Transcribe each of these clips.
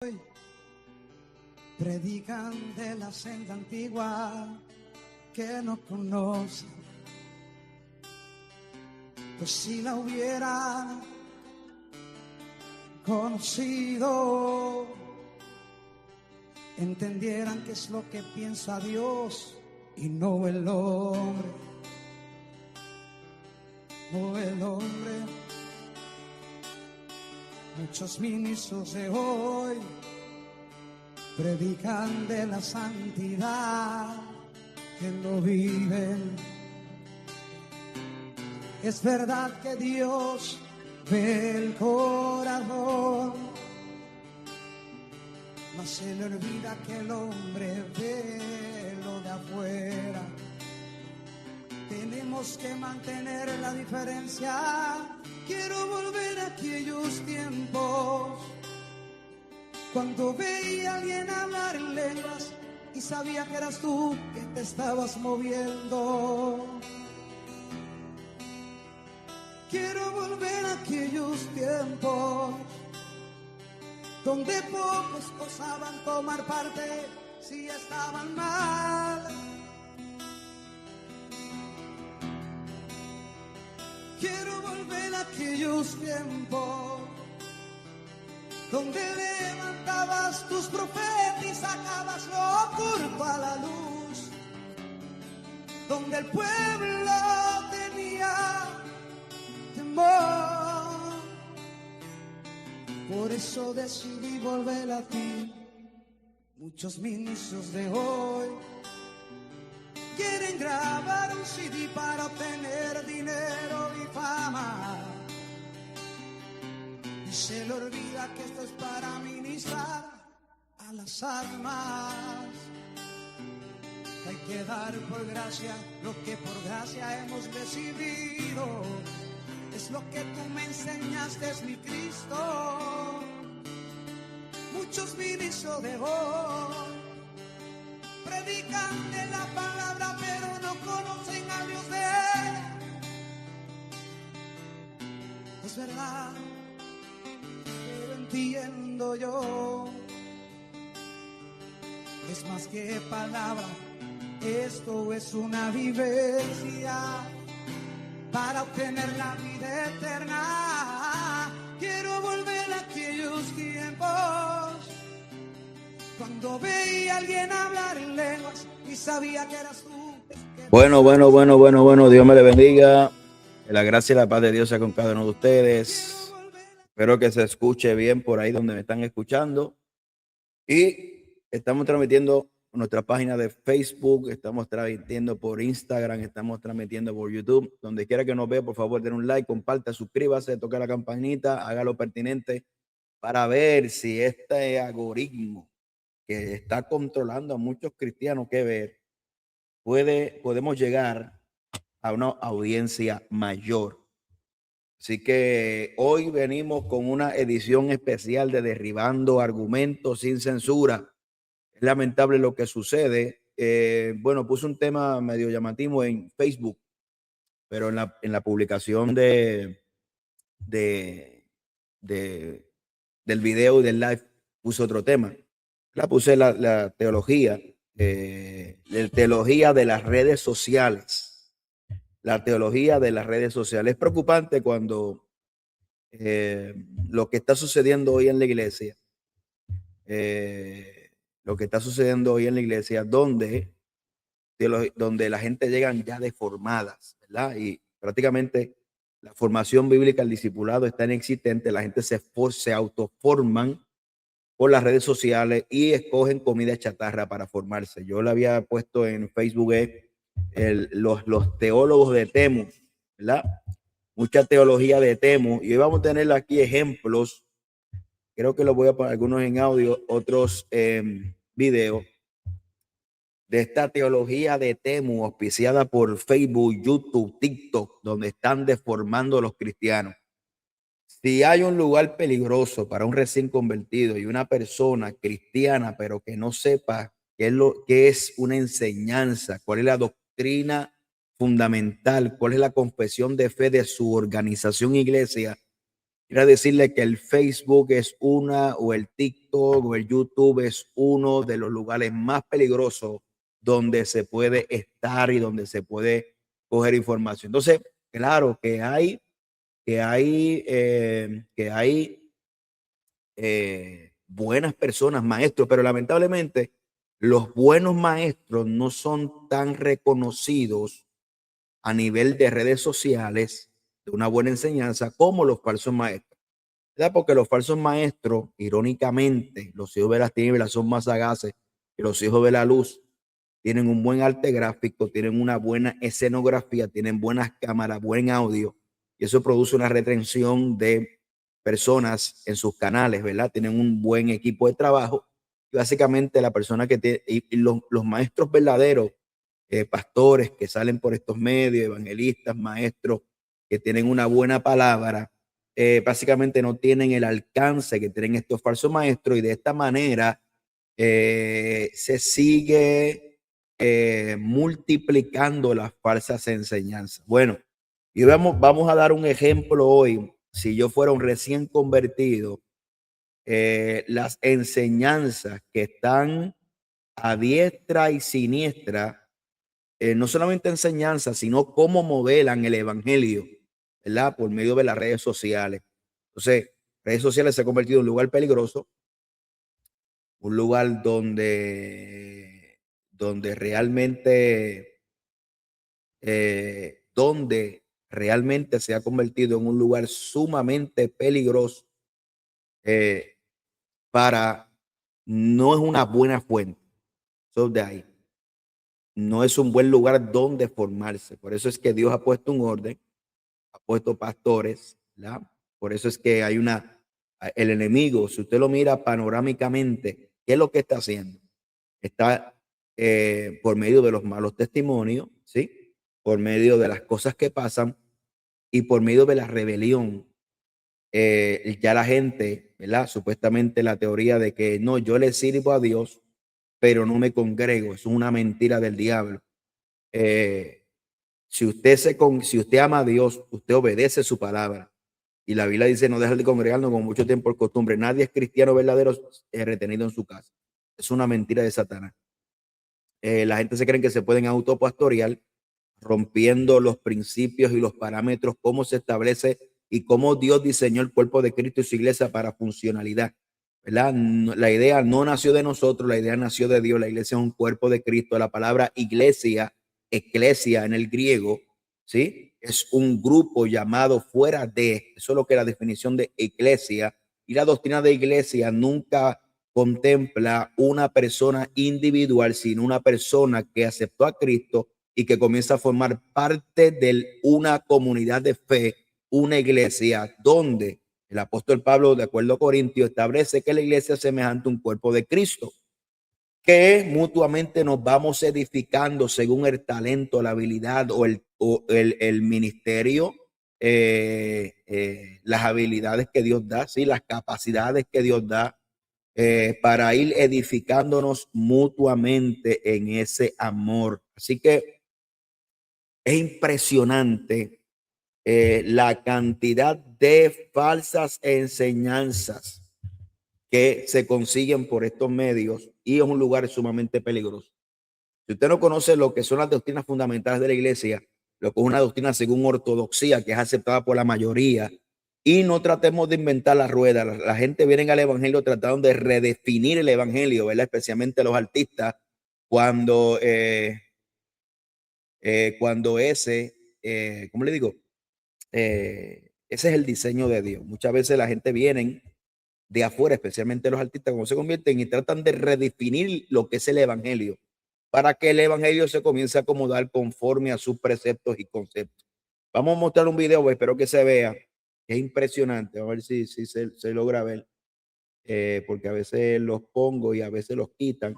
hoy predican de la senda antigua que no conocen, pues si la hubieran conocido, entendieran qué es lo que piensa Dios y no el hombre, no el hombre. Muchos ministros de hoy predican de la santidad que no viven. Es verdad que Dios ve el corazón, mas se le olvida que el hombre ve lo de afuera. Tenemos que mantener la diferencia. Quiero volver a aquellos tiempos cuando veía a alguien hablar en lenguas y sabía que eras tú que te estabas moviendo. Quiero volver a aquellos tiempos donde pocos osaban tomar parte si estaban mal. Quiero volver a aquellos tiempos donde levantabas tus profetas y sacabas lo oculto a la luz, donde el pueblo tenía temor. Por eso decidí volver a ti. Muchos ministros de hoy quieren grabar un CD para obtener dinero y fama, y se le olvida que esto es para ministrar a las almas. Hay que dar por gracia lo que por gracia hemos recibido. Es lo que tú me enseñaste, es mi Cristo. Muchos ministros de hoy predican de la palabra, pero no conocen a Dios de ella. Es verdad, pero entiendo yo. Es más que palabra, esto es una vivencia para obtener la vida eterna. Quiero volver a aquellos tiempos cuando veía a alguien hablar en lenguas y sabía que eras tú. Bueno, Dios me le bendiga. La gracia y la paz de Dios sea con cada uno de ustedes. Espero que se escuche bien por ahí donde me están escuchando. Y estamos transmitiendo nuestra página de Facebook, estamos transmitiendo por Instagram, estamos transmitiendo por YouTube. Donde quiera que nos vea, por favor, den un like, comparta, suscríbase, toque la campanita, haga lo pertinente para ver si este algoritmo que está controlando a muchos cristianos que ver, podemos llegar a una audiencia mayor. Así que hoy venimos con una edición especial de Derribando Argumentos sin Censura. Es lamentable lo que sucede. Bueno, puse un tema medio llamativo en Facebook, pero en la publicación del video y del live puse otro tema. Puse la teología, la teología de las redes sociales. La teología de las redes sociales. Es preocupante cuando lo que está sucediendo hoy en la iglesia, donde la gente llega ya deformadas, ¿verdad? Y prácticamente la formación bíblica, el discipulado está inexistente. La gente se autoforman por las redes sociales y escogen comida chatarra para formarse. Yo le había puesto en Facebook los teólogos de Temu, ¿verdad? Mucha teología de Temu. Y hoy vamos a tener aquí ejemplos. Creo que los voy a poner algunos en audio, otros en video, de esta teología de Temu auspiciada por Facebook, YouTube, TikTok, donde están deformando a los cristianos. Si hay un lugar peligroso para un recién convertido y una persona cristiana, pero que no sepa qué es una enseñanza, cuál es la doctrina fundamental, cuál es la confesión de fe de su organización iglesia, quiero decirle que el Facebook es una, o el TikTok o el YouTube es uno de los lugares más peligrosos donde se puede estar y donde se puede coger información. Entonces, claro que hay buenas personas, maestros, pero lamentablemente los buenos maestros no son tan reconocidos a nivel de redes sociales de una buena enseñanza como los falsos maestros. ¿Verdad? Porque los falsos maestros, irónicamente, los hijos de las tinieblas son más sagaces que los hijos de la luz. Tienen un buen arte gráfico, tienen una buena escenografía, tienen buenas cámaras, buen audio, y eso produce una retención de personas en sus canales, ¿verdad? Tienen un buen equipo de trabajo. Y básicamente la persona que tiene, y los maestros verdaderos, pastores que salen por estos medios, evangelistas, maestros que tienen una buena palabra, básicamente no tienen el alcance que tienen estos falsos maestros, y de esta manera se sigue multiplicando las falsas enseñanzas. Bueno, y vamos a dar un ejemplo hoy. Si yo fuera un recién convertido, las enseñanzas que están a diestra y siniestra, no solamente enseñanzas, sino cómo modelan el evangelio, ¿verdad? Por medio de las redes sociales. Entonces, redes sociales se ha convertido en un lugar peligroso, un lugar donde realmente, se ha convertido en un lugar sumamente peligroso, eh, para, no es una buena fuente. So de ahí, no es un buen lugar donde formarse. Por eso es que Dios ha puesto un orden, ha puesto pastores, ¿verdad? Por eso es que hay el enemigo, si usted lo mira panorámicamente, ¿qué es lo que está haciendo? Está, por medio de los malos testimonios, ¿sí? Por medio de las cosas que pasan y por medio de la rebelión. Ya la gente, ¿verdad? Supuestamente la teoría de que no, yo le sirvo a Dios, pero no me congrego, es una mentira del diablo. Eh, si usted ama a Dios, usted obedece su palabra. Y la Biblia dice, no dejar de congregarnos con mucho tiempo por costumbre. Nadie es cristiano verdadero retenido en su casa. Es una mentira de Satanás. La gente se cree que se pueden autopastorear, rompiendo los principios y los parámetros, cómo se establece y cómo Dios diseñó el cuerpo de Cristo y su iglesia para funcionalidad, ¿verdad? La idea no nació de nosotros, la idea nació de Dios. La iglesia es un cuerpo de Cristo. La palabra iglesia, eclesia en el griego, ¿sí? Es un grupo llamado fuera de, eso es lo que es la definición de iglesia. Y la doctrina de iglesia nunca contempla una persona individual, sino una persona que aceptó a Cristo y que comienza a formar parte de una comunidad de fe, una iglesia donde el apóstol Pablo, de acuerdo a Corintios, establece que la iglesia es semejante a un cuerpo de Cristo, que mutuamente nos vamos edificando según el talento, la habilidad o el ministerio, las habilidades que Dios da, ¿sí? Las capacidades que Dios da, para ir edificándonos mutuamente en ese amor. Así que es impresionante la cantidad de falsas enseñanzas que se consiguen por estos medios, y es un lugar sumamente peligroso. Si usted no conoce lo que son las doctrinas fundamentales de la iglesia, lo que es una doctrina según ortodoxia, que es aceptada por la mayoría, y no tratemos de inventar la rueda. La gente viene al evangelio tratando de redefinir el evangelio, ¿verdad? Especialmente los artistas, cuando, cuando ¿cómo le digo? Ese es el diseño de Dios. Muchas veces la gente viene de afuera, especialmente los artistas, cuando se convierten y tratan de redefinir lo que es el evangelio, para que el evangelio se comience a acomodar conforme a sus preceptos y conceptos. Vamos a mostrar un video, pues, espero que se vea. Es impresionante. A ver si se logra ver, porque a veces los pongo y a veces los quitan.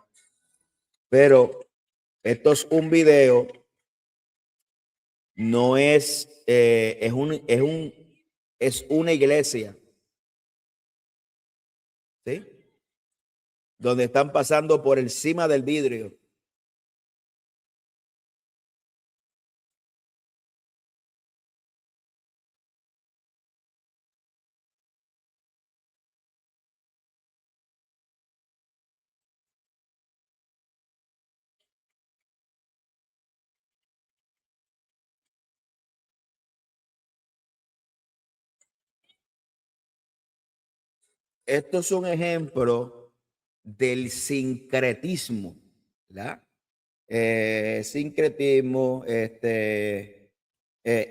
Pero esto es un video, no es, es una iglesia, ¿sí? Donde están pasando por encima del vidrio. esto es un ejemplo del sincretismo, ¿verdad? Sincretismo,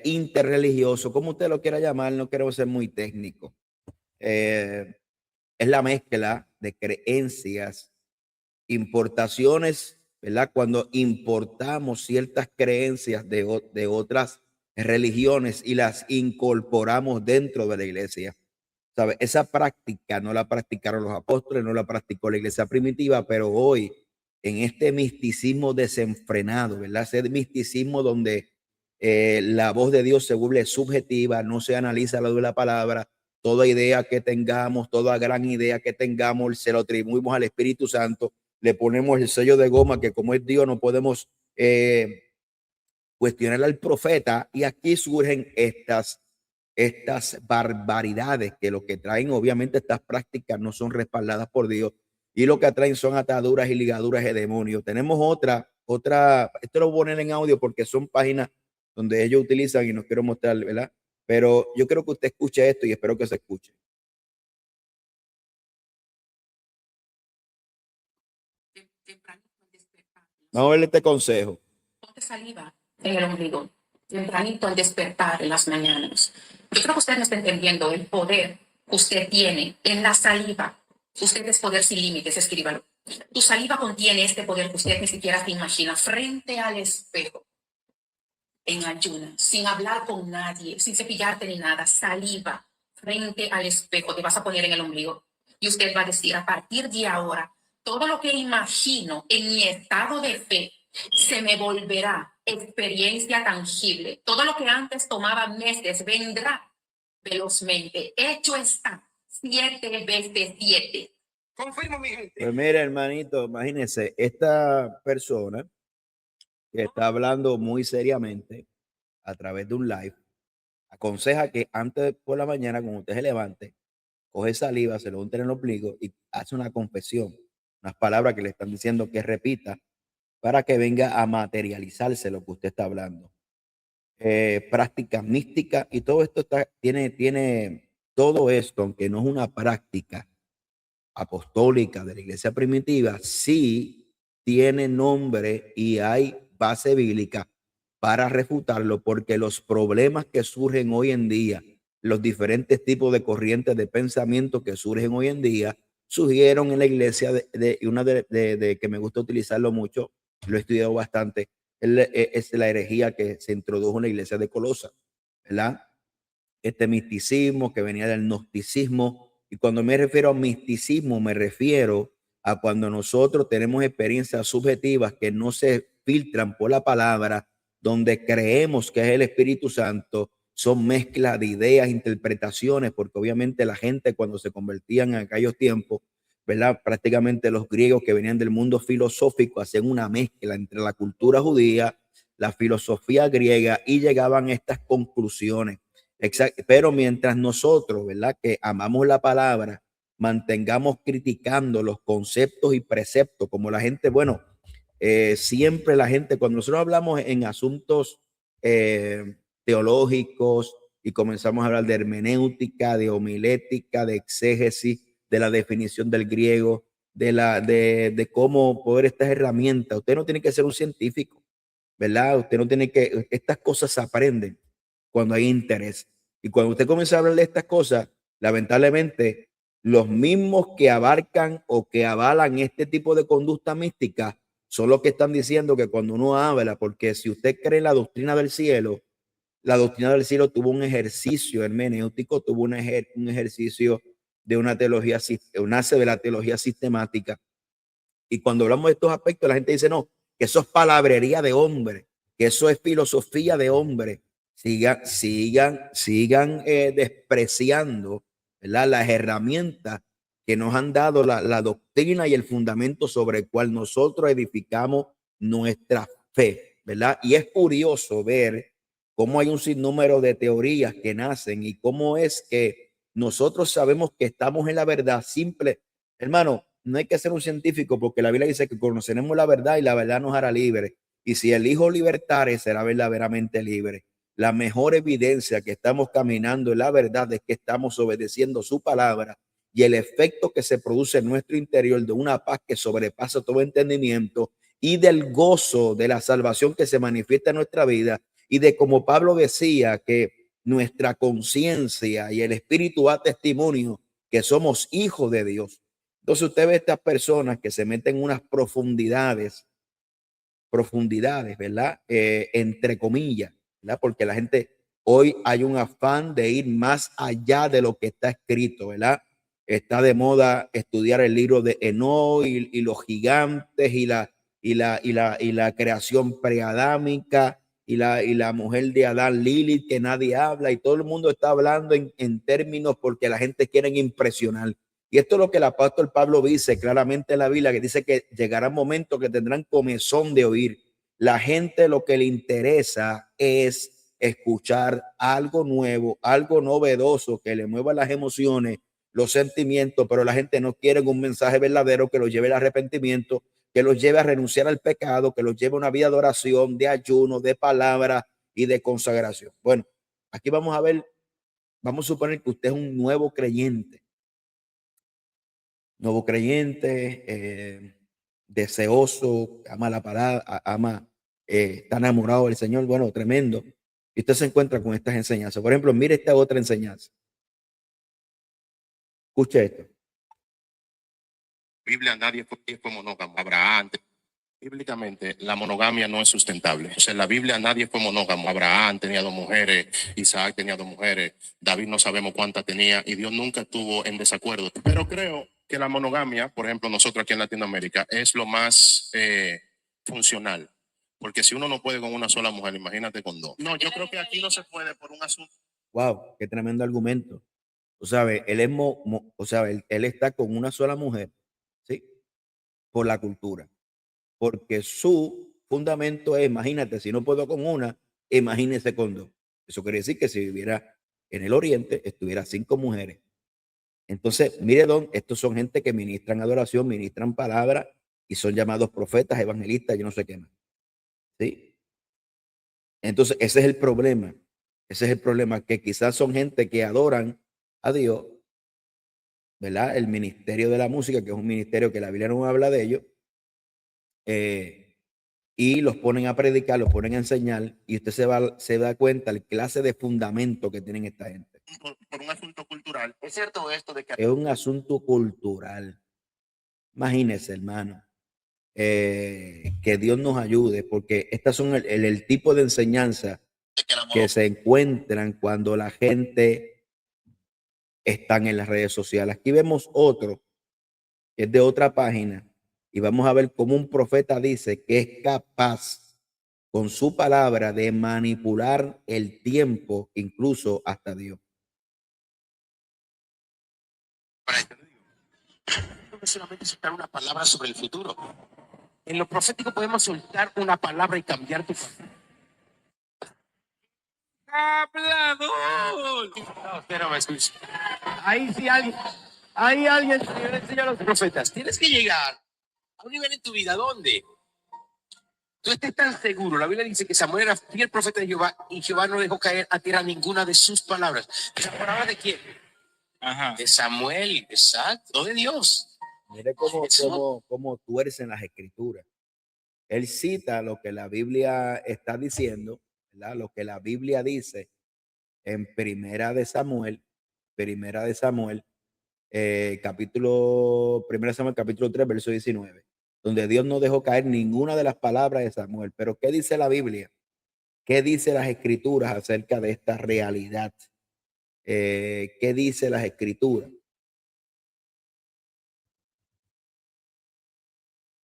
interreligioso, como usted lo quiera llamar, no quiero ser muy técnico. Es la mezcla de creencias, importaciones, ¿verdad? Cuando importamos ciertas creencias de otras religiones y las incorporamos dentro de la iglesia. ¿Sabe? Esa práctica no la practicaron los apóstoles, no la practicó la iglesia primitiva, pero hoy en este misticismo desenfrenado, ¿verdad? Ese misticismo donde la voz de Dios se vuelve subjetiva, no se analiza la de la palabra, toda idea que tengamos, toda gran idea que tengamos, se lo atribuimos al Espíritu Santo, le ponemos el sello de goma que como es Dios no podemos cuestionar al profeta, y aquí surgen estas barbaridades que lo que traen, obviamente estas prácticas no son respaldadas por Dios y lo que atraen son ataduras y ligaduras de demonios. Tenemos esto lo voy a poner en audio porque son páginas donde ellos utilizan y no quiero mostrar, ¿verdad? Pero yo quiero que usted escuche esto y espero que se escuche. Vamos a ver este consejo. Ponte saliva en el ombligo, tempranito al despertar en las mañanas. Yo creo que usted no está entendiendo el poder que usted tiene en la saliva. Usted es poder sin límites, escríbalo. Tu saliva contiene este poder que usted ni siquiera se imagina. Frente al espejo, en ayunas, sin hablar con nadie, sin cepillarte ni nada, saliva, frente al espejo, te vas a poner en el ombligo. Y usted va a decir, a partir de ahora, todo lo que imagino en mi estado de fe se me volverá experiencia tangible. Todo lo que antes tomaba meses vendrá velozmente. Hecho está, 7 veces 7. Confirmo, mi gente. Pues mira, hermanito, imagínese, esta persona que está hablando muy seriamente a través de un live, aconseja que antes por la mañana, cuando usted se levante, coge saliva, se lo unta en el ombligo y hace una confesión, unas palabras que le están diciendo que repita para que venga a materializarse lo que usted está hablando. Prácticas místicas y todo esto tiene todo esto, aunque no es una práctica apostólica de la iglesia primitiva, sí tiene nombre y hay base bíblica para refutarlo, porque los problemas que surgen hoy en día, los diferentes tipos de corrientes de pensamiento que surgen hoy en día, surgieron en la iglesia y una de que me gusta utilizarlo mucho, lo he estudiado bastante, es la herejía que se introdujo en la iglesia de Colosa, ¿verdad? Este misticismo que venía del gnosticismo. Y cuando me refiero a misticismo, me refiero a cuando nosotros tenemos experiencias subjetivas que no se filtran por la palabra, donde creemos que es el Espíritu Santo, son mezclas de ideas, interpretaciones, porque obviamente la gente cuando se convertían en aquellos tiempos, ¿verdad? Prácticamente los griegos que venían del mundo filosófico hacían una mezcla entre la cultura judía, la filosofía griega y llegaban a estas conclusiones. Exacto. Pero mientras nosotros, ¿verdad? Que amamos la palabra, mantengamos criticando los conceptos y preceptos, como la gente, bueno, siempre la gente, cuando nosotros hablamos en asuntos teológicos y comenzamos a hablar de hermenéutica, de homilética, de exégesis, de la definición del griego, de cómo poder estas herramientas, usted no tiene que ser un científico, ¿verdad? Usted no tiene que, estas cosas se aprenden cuando hay interés. Y cuando usted comienza a hablar de estas cosas, lamentablemente, los mismos que abarcan o que avalan este tipo de conducta mística son los que están diciendo que cuando uno habla, porque si usted cree en la doctrina del cielo, la doctrina del cielo tuvo un ejercicio hermenéutico, tuvo un ejercicio de una teología, nace de la teología sistemática. Y cuando hablamos de estos aspectos, la gente dice, no, que eso es palabrería de hombre, que eso es filosofía de hombre. Sigan despreciando, ¿verdad? Las herramientas que nos han dado la doctrina y el fundamento sobre el cual nosotros edificamos nuestra fe, ¿verdad? Y es curioso ver cómo hay un sinnúmero de teorías que nacen y cómo es que nosotros sabemos que estamos en la verdad simple. Hermano, no hay que ser un científico porque la Biblia dice que conoceremos la verdad y la verdad nos hará libre. Y si el Hijo libertare, será verdaderamente libre. La mejor evidencia que estamos caminando en la verdad es que estamos obedeciendo su palabra y el efecto que se produce en nuestro interior de una paz que sobrepasa todo entendimiento y del gozo de la salvación que se manifiesta en nuestra vida y de, como Pablo decía, que nuestra conciencia y el Espíritu da testimonio que somos hijos de Dios. Entonces usted ve estas personas que se meten en unas profundidades, ¿verdad? Entre comillas, ¿verdad? Porque la gente, hoy hay un afán de ir más allá de lo que está escrito, ¿verdad? Está de moda estudiar el libro de Enoch y los gigantes y la creación preadámica y la mujer de Adán, Lilith, que nadie habla, y todo el mundo está hablando en términos porque la gente quiere impresionar. Y esto es lo que el apóstol Pablo dice claramente en la Biblia, que dice que llegará momentos que tendrán comezón de oír. La gente lo que le interesa es escuchar algo nuevo, algo novedoso que le mueva las emociones, los sentimientos, pero la gente no quiere un mensaje verdadero que los lleve al arrepentimiento, que los lleve a renunciar al pecado, que los lleve a una vida de oración, de ayuno, de palabra y de consagración. Bueno, aquí vamos a ver, vamos a suponer que usted es un nuevo creyente, deseoso, ama la palabra, está enamorado del Señor, bueno, tremendo. Y usted se encuentra con estas enseñanzas. Por ejemplo, mire esta otra enseñanza. Escuche esto. Biblia nadie fue monógamo. Abraham. Bíblicamente, la monogamia no es sustentable. O sea, en la Biblia nadie fue monógamo. Abraham tenía 2 mujeres, Isaac tenía 2 mujeres, David no sabemos cuántas tenía y Dios nunca estuvo en desacuerdo. Pero creo que la monogamia, por ejemplo, nosotros aquí en Latinoamérica, es lo más funcional. Porque si uno no puede con una sola mujer, imagínate con 2. No, yo creo que aquí no se puede por un asunto. Wow, qué tremendo argumento. O sea, él está con una sola mujer, ¿sí? Por la cultura. Porque su fundamento es, imagínate, si no puedo con una, imagínese con 2. Eso quiere decir que si viviera en el Oriente, estuviera 5 mujeres. Entonces, mire, estos son gente que ministran adoración, ministran palabra y son llamados profetas, evangelistas, yo no sé qué más. ¿Sí? Entonces, ese es el problema. Ese es el problema, que quizás son gente que adoran a Dios, ¿verdad? El ministerio de la música, que es un ministerio que la Biblia no habla de ello, y los ponen a predicar, los ponen a enseñar, y usted se da cuenta el clase de fundamento que tienen esta gente. Por un asunto cultural. ¿Es cierto esto de que es un asunto cultural? Imagínese, hermano, que Dios nos ayude, porque estas son el tipo de enseñanza que se encuentran cuando la gente está en las redes sociales. Aquí vemos otro, que es de otra página, y vamos a ver cómo un profeta dice que es capaz con su palabra de manipular el tiempo, incluso hasta Dios. No solamente soltar una palabra sobre el futuro. En lo profético podemos soltar una palabra y cambiar tu futuro. ¡Hablador! No, usted no me escucha. Ahí sí alguien le enseña a los profetas. Tienes que llegar a un nivel en tu vida donde tú estés tan seguro. La Biblia dice que Samuel era fiel profeta de Jehová y Jehová no dejó caer a tierra ninguna de sus palabras. ¿Las palabras de quién? Ajá. De Samuel, exacto, de Dios. Mire cómo tuercen las escrituras. Él cita lo que la Biblia está diciendo, ¿verdad? Lo que la Biblia dice en Primera de Samuel, capítulo 3, verso 19, donde Dios no dejó caer ninguna de las palabras de Samuel. Pero ¿qué dice la Biblia? ¿Qué dice las escrituras acerca de esta realidad? ¿Qué dice las escrituras?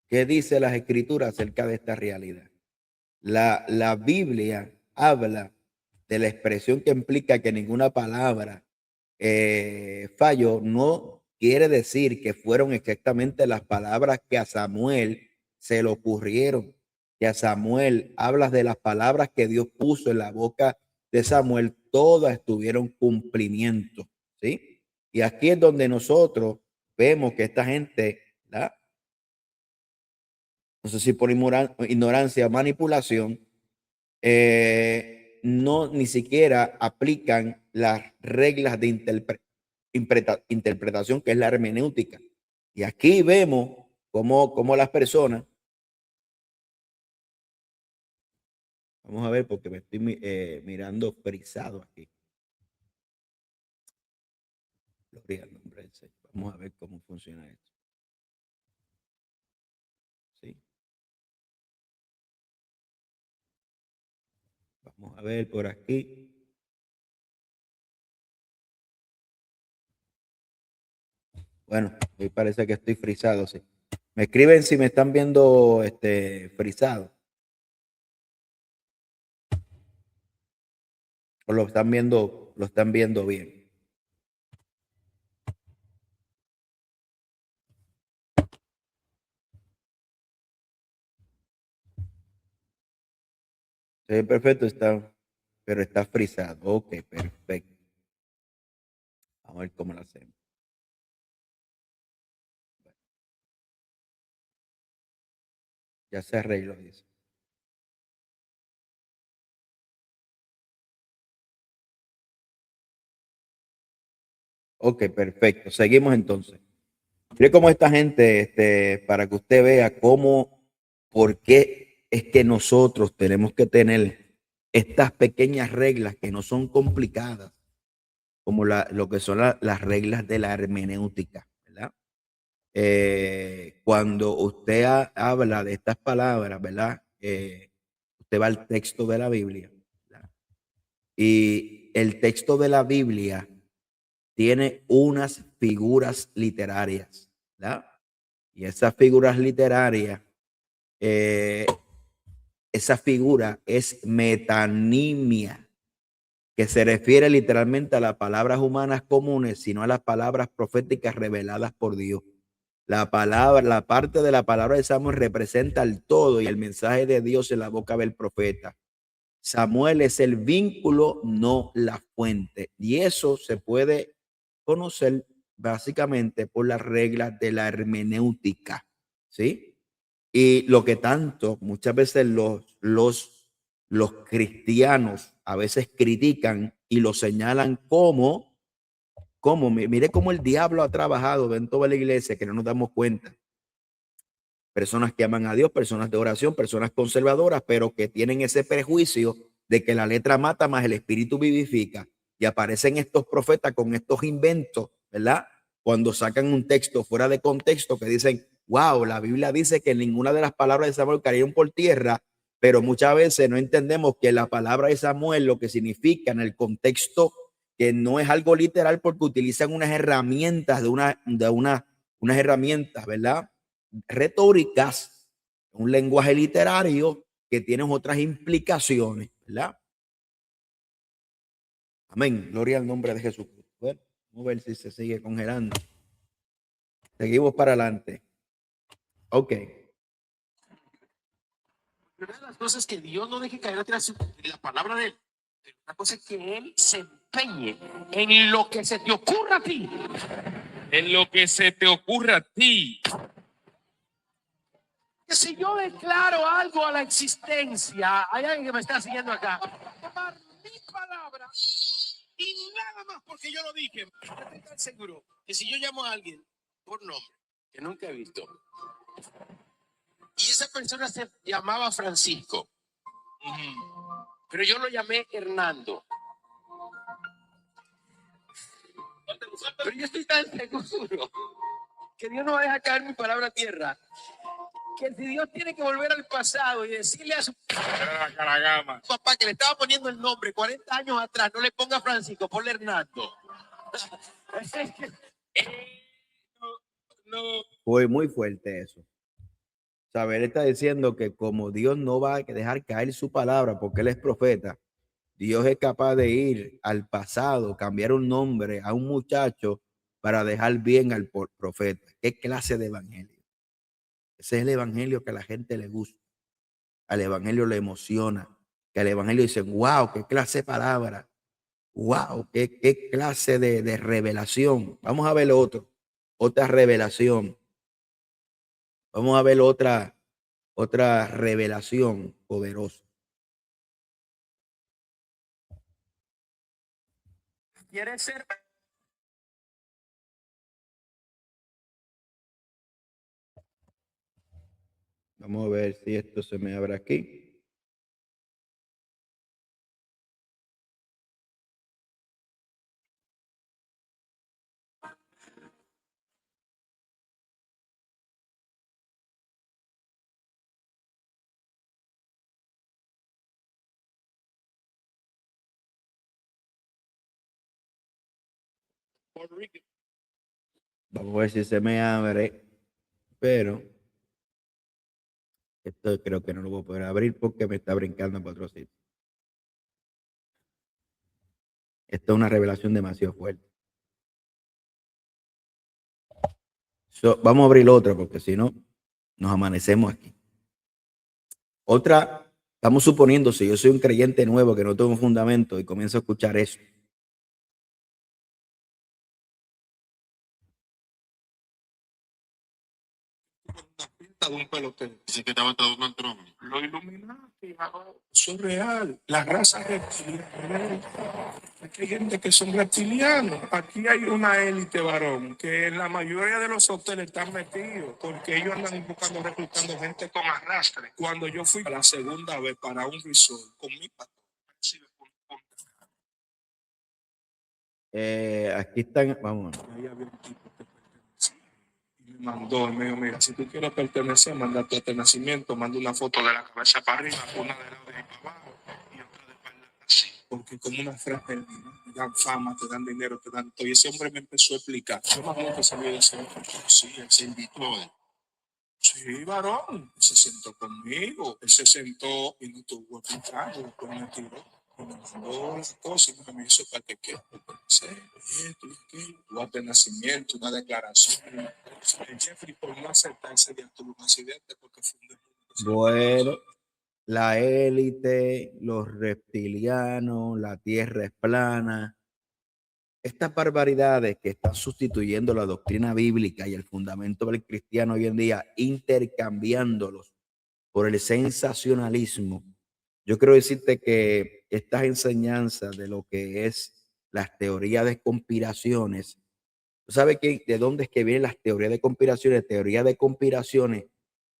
¿Qué dice las escrituras acerca de esta realidad? La Biblia habla de la expresión que implica que ninguna palabra falló. No quiere decir que fueron exactamente las palabras que a Samuel se le ocurrieron. Que a Samuel hablas de las palabras que Dios puso en la boca de Samuel, todas tuvieron cumplimiento, ¿sí? Y aquí es donde nosotros vemos que esta gente, ¿verdad? No sé si por ignorancia o manipulación, no ni siquiera aplican las reglas de interpretación, que es la hermenéutica. Y aquí vemos cómo las personas, vamos a ver porque me estoy mirando frisado aquí. Gloria al nombre del Señor. Vamos a ver cómo funciona esto. ¿Sí? Vamos a ver por aquí. Bueno, me parece que estoy frisado, sí. Me escriben si me están viendo frisado. O lo están viendo bien. Sí, perfecto, pero está frisado. Ok, perfecto. Vamos a ver cómo lo hacemos. Ya se arregló, dice. Ok, perfecto. Seguimos entonces. Mire cómo esta gente, para que usted vea por qué es que nosotros tenemos que tener estas pequeñas reglas que no son complicadas, como lo que son las reglas de la hermenéutica, ¿verdad? Cuando usted habla de estas palabras, ¿verdad? Usted va al texto de la Biblia, ¿verdad? Y el texto de la Biblia tiene unas figuras literarias, ¿verdad? Y esas figuras literarias, eh, esa figura es metanimia, que se refiere literalmente a las palabras humanas comunes, sino a las palabras proféticas reveladas por Dios. La parte de la palabra de Samuel representa el todo y el mensaje de Dios en la boca del profeta. Samuel es el vínculo, no la fuente. Y eso se puede conocer básicamente por las reglas de la hermenéutica, ¿sí? Y lo que tanto muchas veces los cristianos a veces critican y lo señalan mire cómo el diablo ha trabajado dentro de la iglesia, que no nos damos cuenta. Personas que aman a Dios, personas de oración, personas conservadoras, pero que tienen ese prejuicio de que la letra mata más el espíritu vivifica. Y aparecen estos profetas con estos inventos, ¿verdad? Cuando sacan un texto fuera de contexto que dicen, wow, la Biblia dice que ninguna de las palabras de Samuel cayeron por tierra, pero muchas veces no entendemos que la palabra de Samuel lo que significa en el contexto, que no es algo literal porque utilizan unas herramientas unas herramientas, ¿verdad? Retóricas, un lenguaje literario que tiene otras implicaciones, ¿verdad? Amén. Gloria al nombre de Jesús. Bueno, vamos a ver si se sigue congelando. Seguimos para adelante. Ok. Una de las cosas que Dios no deje caer atrás la palabra de él. Una cosa es que él se empeñe en lo que se te ocurra a ti. En lo que se te ocurra a ti. Que si yo declaro algo a la existencia, hay alguien que me está siguiendo acá. Tomar mi palabra y nada más porque yo lo dije. Estoy tan seguro que si yo llamo a alguien por nombre que nunca he visto y esa persona se llamaba Francisco, pero yo lo llamé Hernando. Pero yo estoy tan seguro que Dios no va a dejar caer mi palabra a tierra. Que si Dios tiene que volver al pasado y decirle a su papá que le estaba poniendo el nombre 40 años atrás, no le ponga Francisco, ponle Hernando. Fue muy fuerte eso. Saber está diciendo que como Dios no va a dejar caer su palabra porque él es profeta, Dios es capaz de ir al pasado, cambiar un nombre a un muchacho para dejar bien al profeta. ¿Qué clase de evangelio? Ese es el evangelio que a la gente le gusta. Al evangelio le emociona. Que al evangelio dicen, wow, qué clase de palabra. Wow, qué clase de revelación. Vamos a ver otra revelación. Vamos a ver otra revelación poderosa. ¿Quieres ser Vamos a ver si esto se me abre aquí. Vamos a ver si se me abre, pero esto creo que no lo voy a poder abrir porque me está brincando para otro sitio. Esto es una revelación demasiado fuerte. Vamos a abrir otra porque si no, nos amanecemos aquí. Otra, estamos suponiendo, si yo soy un creyente nuevo que no tengo un fundamento y comienzo a escuchar eso. De un pelotero. Dice que estaba todo un trono. Lo Illuminati, eso es real. La raza reptiliana. Aquí hay gente que son reptilianos. Aquí hay una élite varón que en la mayoría de los hoteles están metidos porque ellos andan buscando, reclutando gente con arrastre. Cuando yo fui la segunda vez para un resort con mi pastor, Aquí están, vamos. ahí había un tipo que pertenecía y me mandó, me dijo, mira, si tú quieres pertenecer, manda tu nacimiento, manda una foto de la cabeza para arriba, una de la oreja para abajo y otra de espalda así. Porque como una fraternidad, te dan fama, te dan dinero, te dan todo. Y ese hombre me empezó a explicar. Yo más nunca sabía de ese hombre. Sí, él se invitó. Sí, varón, él se sentó conmigo, él se sentó y no tuvo explicando, después me tiró. Y me mandó las cosas y me hizo para que quede, esto y aquello, tu acta de nacimiento, una declaración. Jeffrey, por no aceptar ese día, tuvo un accidente porque fue un demonio. Bueno, la élite, los reptilianos, la tierra es plana. Estas barbaridades que están sustituyendo la doctrina bíblica y el fundamento del cristiano hoy en día, intercambiándolos por el sensacionalismo. Yo quiero decirte que estas enseñanzas de lo que es las teorías de conspiraciones, ¿tú sabes de dónde es que vienen las teorías de conspiraciones? Teorías de conspiraciones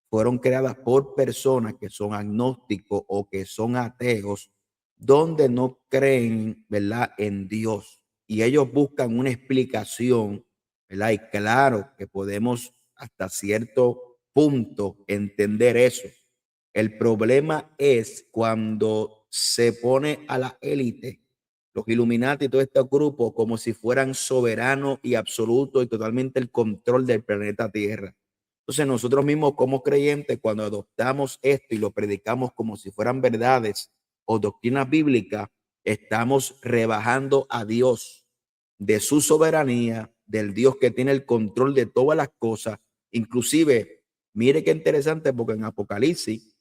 fueron creadas por personas que son agnósticos o que son ateos, donde no creen, ¿verdad?, en Dios. Y ellos buscan una explicación, ¿verdad? Y claro que podemos hasta cierto punto entender eso. El problema es cuando se pone a la élite, los Illuminati y todo este grupo, como si fueran soberanos y absolutos y totalmente el control del planeta Tierra. Entonces nosotros mismos como creyentes, cuando adoptamos esto y lo predicamos como si fueran verdades o doctrinas bíblicas, estamos rebajando a Dios de su soberanía, del Dios que tiene el control de todas las cosas. Inclusive, mire qué interesante, porque en Apocalipsis,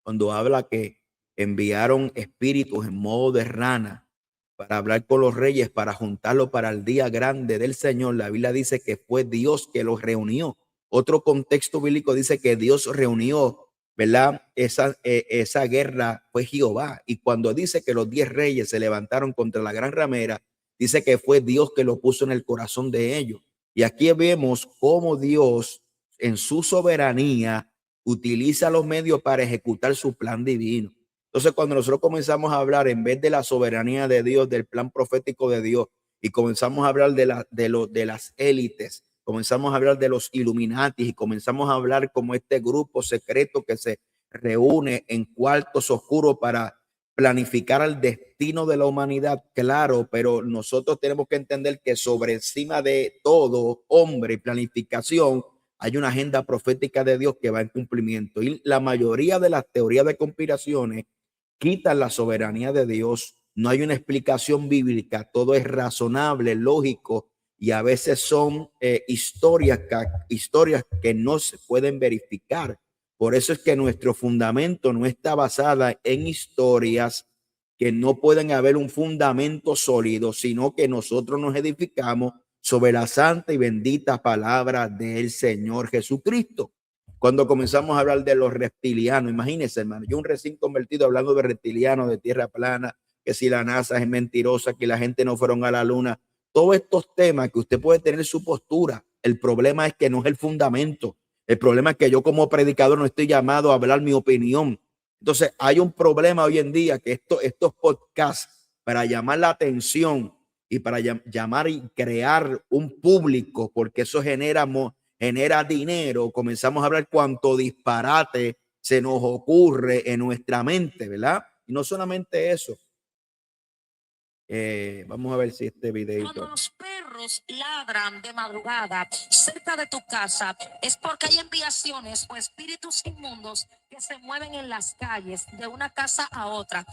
cuando habla que enviaron espíritus en modo de rana para hablar con los reyes, para juntarlos para el día grande del Señor, la Biblia dice que fue Dios que los reunió. Otro contexto bíblico dice que Dios reunió, ¿verdad? Esa guerra fue Jehová. Y cuando dice que los 10 reyes se levantaron contra la gran ramera, dice que fue Dios que lo puso en el corazón de ellos. Y aquí vemos cómo Dios en su soberanía utiliza los medios para ejecutar su plan divino. Entonces, cuando nosotros comenzamos a hablar, en vez de la soberanía de Dios, del plan profético de Dios, y comenzamos a hablar de las élites, comenzamos a hablar de los Illuminati y comenzamos a hablar como este grupo secreto que se reúne en cuartos oscuros para planificar el destino de la humanidad, claro, pero nosotros tenemos que entender que sobre encima de todo hombre y planificación hay una agenda profética de Dios que va en cumplimiento. Y la mayoría de las teorías de conspiraciones quitan la soberanía de Dios. No hay una explicación bíblica, todo es razonable, lógico, y a veces son historias que no se pueden verificar. Por eso es que nuestro fundamento no está basada en historias que no pueden haber un fundamento sólido, sino que nosotros nos edificamos sobre la santa y bendita palabra del Señor Jesucristo. Cuando comenzamos a hablar de los reptilianos, imagínense, hermano, yo un recién convertido hablando de reptilianos, de tierra plana, que si la NASA es mentirosa, que la gente no fueron a la luna, todos estos temas que usted puede tener su postura. El problema es que no es el fundamento. El problema es que yo como predicador no estoy llamado a hablar mi opinión. Entonces hay un problema hoy en día que estos podcasts para llamar la atención y para llamar y crear un público, porque eso genera dinero, comenzamos a hablar cuánto disparate se nos ocurre en nuestra mente, ¿verdad? Y no solamente eso. Vamos a ver si este videito. Cuando los perros ladran de madrugada cerca de tu casa es porque hay enviaciones o espíritus inmundos que se mueven en las calles de una casa a otra.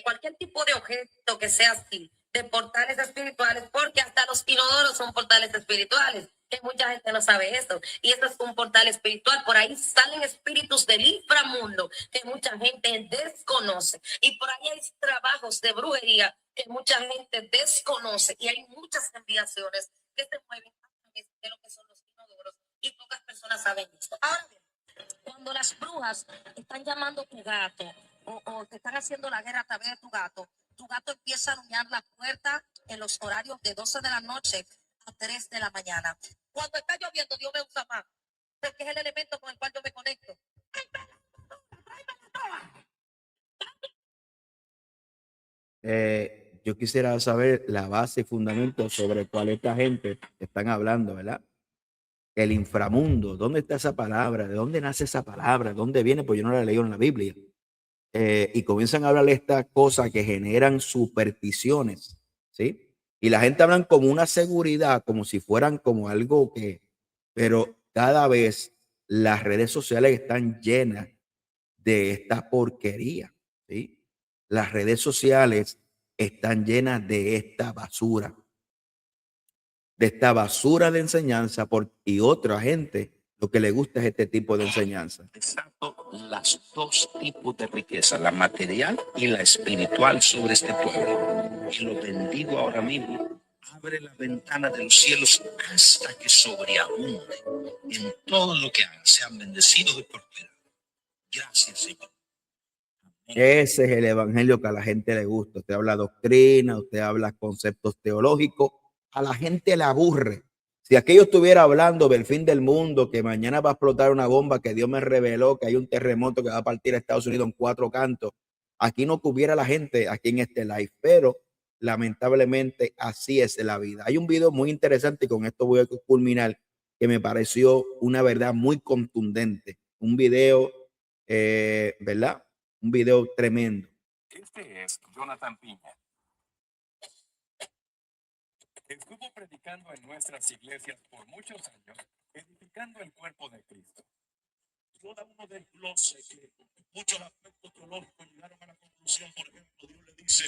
Cualquier tipo de objeto que sea así, de portales espirituales, porque hasta los inodoros son portales espirituales, que mucha gente no sabe esto, y esto es un portal espiritual. Por ahí salen espíritus del inframundo que mucha gente desconoce, y por ahí hay trabajos de brujería que mucha gente desconoce, y hay muchas enviaciones que se mueven a través de lo que son los inodoros, y pocas personas saben esto. Ahora bien, cuando las brujas están llamando a tu gato o te están haciendo la guerra a través de tu gato empieza a aruñar la puerta en los horarios de 12 de la noche a 3 de la mañana. Cuando está lloviendo, Dios me usa más, porque es el elemento con el cual yo me conecto. Yo quisiera saber la base y fundamento sobre cuál esta gente están hablando, ¿verdad? El inframundo, ¿dónde está esa palabra? ¿De dónde nace esa palabra? ¿Dónde viene? Pues yo no la leí en la Biblia. Y comienzan a hablar de estas cosas que generan supersticiones, ¿sí? Y la gente hablan como una seguridad, como si fueran como algo pero cada vez las redes sociales están llenas de esta porquería, ¿sí? Las redes sociales están llenas de esta basura de enseñanza y otra gente lo que le gusta es este tipo de enseñanza. Exacto, las dos tipos de riqueza, la material y la espiritual sobre este pueblo. Y lo bendigo ahora mismo. Abre la ventana de los cielos hasta que sobreabunde en todo lo que hagan. Sean bendecidos y prosperados. Gracias, Señor. Ese es el evangelio que a la gente le gusta. Usted habla doctrina, usted habla conceptos teológicos. A la gente le aburre. Si aquello estuviera hablando del fin del mundo, que mañana va a explotar una bomba, que Dios me reveló, que hay un terremoto que va a partir a Estados Unidos en 4 cantos, aquí no cubiera la gente aquí en este live, pero lamentablemente así es la vida. Hay un video muy interesante y con esto voy a culminar, que me pareció una verdad muy contundente. Un video, ¿verdad? Un video tremendo. Este es Jonathan Piña. Estuvo predicando en nuestras iglesias por muchos años, edificando el cuerpo de Cristo. Cada uno desglose que muchos aspectos teológicos llegaron a la conclusión. Por ejemplo, Dios le dice: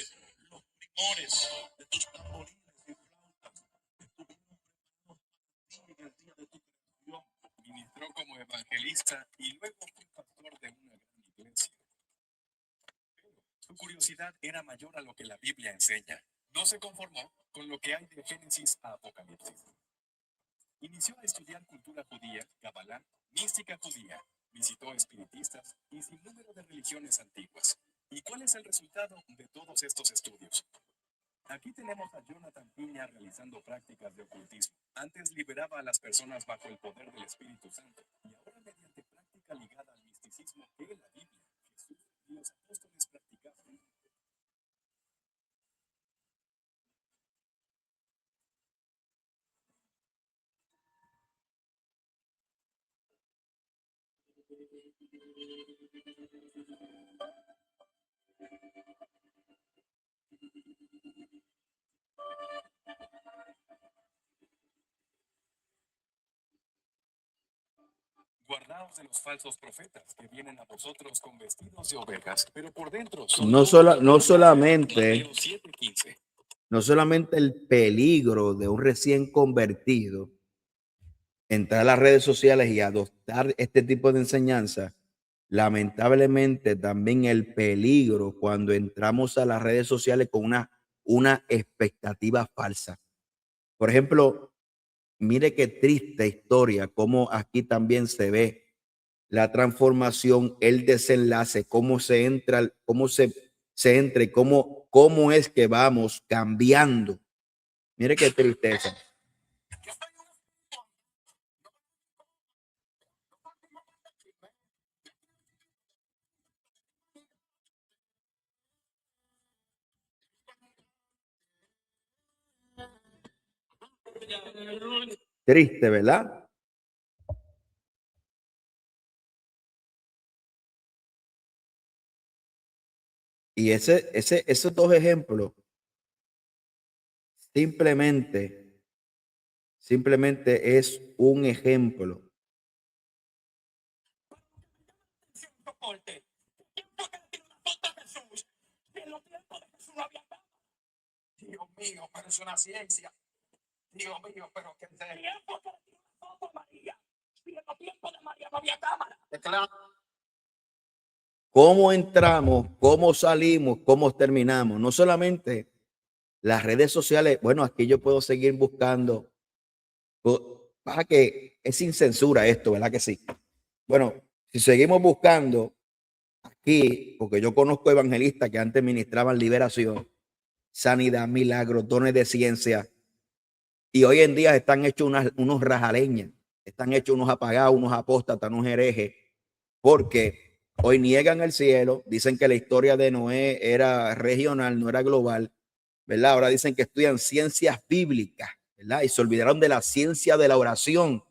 los primores de tus tamborines y flautas estuvieron preparados en el día de tu creación. Ministró como evangelista y luego fue pastor de una gran iglesia. Pero su curiosidad era mayor a lo que la Biblia enseña. No se conformó con lo que hay de Génesis a Apocalipsis. Inició a estudiar cultura judía, Kabbalah, mística judía, visitó espiritistas y sin número de religiones antiguas. ¿Y cuál es el resultado de todos estos estudios? Aquí tenemos a Jonathan Piña realizando prácticas de ocultismo. Antes liberaba a las personas bajo el poder del Espíritu Santo y ahora mediante práctica ligada al misticismo que la Biblia, Jesús y los apóstoles practicaban. Guardaos de los falsos profetas que vienen a vosotros con vestidos de ovejas, pero por dentro son No solamente Mateo 7:15. no solamente el peligro de un recién convertido entrar a las redes sociales y adoptar este tipo de enseñanza, lamentablemente también el peligro cuando entramos a las redes sociales con una expectativa falsa. Por ejemplo, mire qué triste historia, cómo aquí también se ve la transformación, el desenlace, cómo se entra, cómo se entra y cómo es que vamos cambiando. Mire qué tristeza. Triste, ¿verdad? Y esos dos ejemplos simplemente es un ejemplo. Dios mío, pero es una ciencia. Dios mío, pero que tiempo que le tiró una foto a María. Y en los tiempos de María no había cámara. ¿Cómo entramos? ¿Cómo salimos? ¿Cómo terminamos? No solamente las redes sociales. Bueno, aquí yo puedo seguir buscando. Pasa que es sin censura esto, ¿verdad que sí? Bueno, si seguimos buscando aquí, porque yo conozco evangelistas que antes ministraban liberación, sanidad, milagros, dones de ciencia, y hoy en día están hechos unos rajaleñas, están hechos unos apagados, unos apóstatas, unos herejes, porque hoy niegan el cielo, dicen que la historia de Noé era regional, no era global, ¿verdad? Ahora dicen que estudian ciencias bíblicas, ¿verdad? Y se olvidaron de la ciencia de la oración.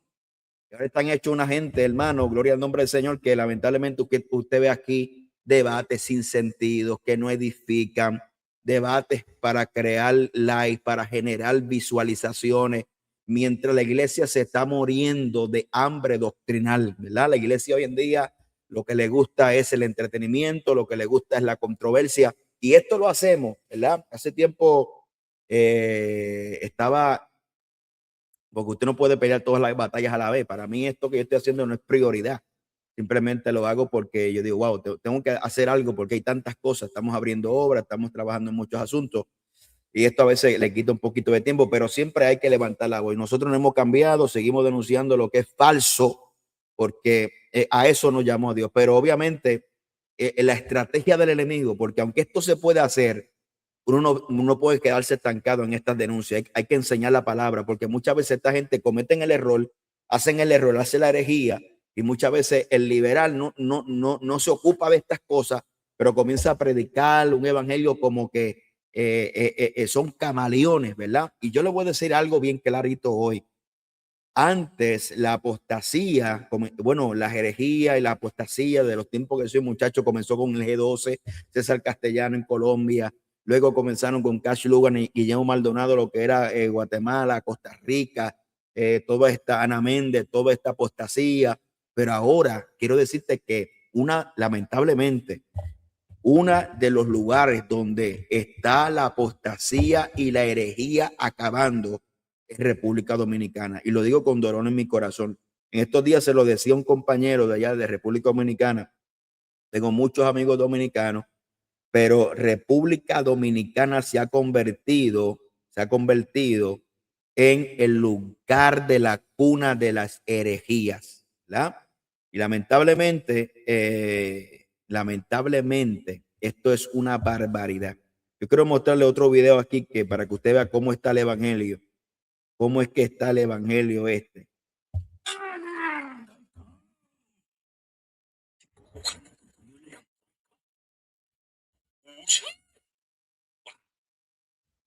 Y ahora están hechos una gente, hermano, gloria al nombre del Señor, que lamentablemente usted ve aquí debates sin sentido, que no edifican, debates para crear likes, para generar visualizaciones, mientras la iglesia se está muriendo de hambre doctrinal, ¿verdad? La iglesia hoy en día lo que le gusta es el entretenimiento, lo que le gusta es la controversia, y esto lo hacemos, ¿verdad? Hace tiempo estaba, porque usted no puede pelear todas las batallas a la vez. Para mí esto que yo estoy haciendo no es prioridad. Simplemente lo hago porque yo digo, wow, tengo que hacer algo porque hay tantas cosas. Estamos abriendo obras, estamos trabajando en muchos asuntos y esto a veces le quita un poquito de tiempo, pero siempre hay que levantar la voz. Y nosotros no hemos cambiado, seguimos denunciando lo que es falso porque a eso nos llamó Dios. Pero obviamente la estrategia del enemigo, porque aunque esto se puede hacer, uno no puede quedarse estancado en estas denuncias. Hay que enseñar la palabra, porque muchas veces esta gente cometen el error, hacen el error, hacen la herejía, y muchas veces el liberal no se ocupa de estas cosas, pero comienza a predicar un evangelio como que son camaleones, ¿verdad? Y yo le voy a decir algo bien clarito hoy. Antes la apostasía, bueno, la herejía y la apostasía de los tiempos que soy muchacho comenzó con el G12, César Castellano en Colombia, luego comenzaron con Cash Lugan y Guillermo Maldonado, lo que era Guatemala, Costa Rica, toda esta Ana Méndez, toda esta apostasía, pero ahora quiero decirte que lamentablemente, uno de los lugares donde está la apostasía y la herejía acabando es República Dominicana. Y lo digo con dolor en mi corazón. En estos días se lo decía un compañero de allá de República Dominicana. Tengo muchos amigos dominicanos, pero República Dominicana se ha convertido en el lugar de la cuna de las herejías, ¿verdad? Y lamentablemente, esto es una barbaridad. Yo quiero mostrarle otro video aquí que para que usted vea cómo está el evangelio, cómo es que está el evangelio este.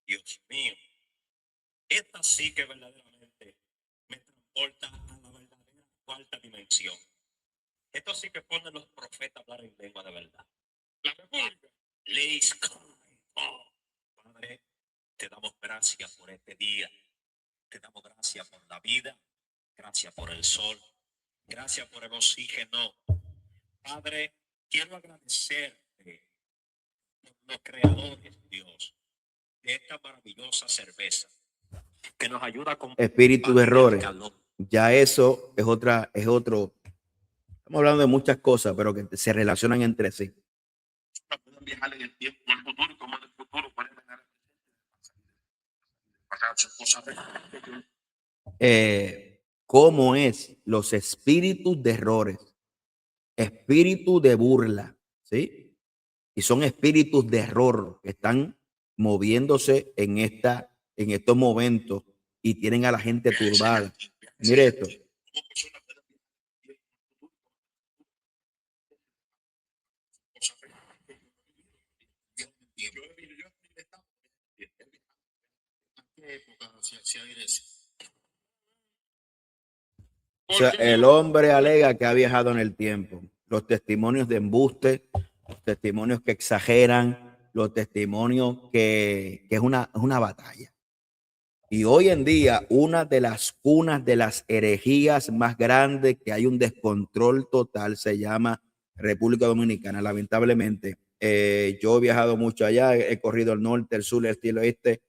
Dios mío, esta sí que verdaderamente me transporta a la verdadera cuarta dimensión. Esto sí que pone a los profetas a hablar en lengua de verdad. La República. Padre, te damos gracias por este día. Te damos gracias por la vida. Gracias por el sol. Gracias por el oxígeno. Padre, quiero agradecerte por los creadores, Dios, de esta maravillosa cerveza que nos ayuda con espíritu de errores. Ya eso es otro. Estamos hablando de muchas cosas, pero que se relacionan entre sí. Pueden viajar en el tiempo, en el futuro, como en el futuro pueden ganar cómo es los espíritus de errores, espíritu de burla, ¿sí? Y son espíritus de error que están moviéndose en estos momentos y tienen a la gente turbada. Mire esto. O sea, el hombre alega que ha viajado en el tiempo. Los testimonios de embuste, los testimonios que exageran, los testimonios que es una batalla. Y hoy en día, una de las cunas de las herejías más grandes, que hay un descontrol total, se llama República Dominicana. Lamentablemente, yo he viajado mucho allá, he corrido el norte, el sur, el este y el oeste,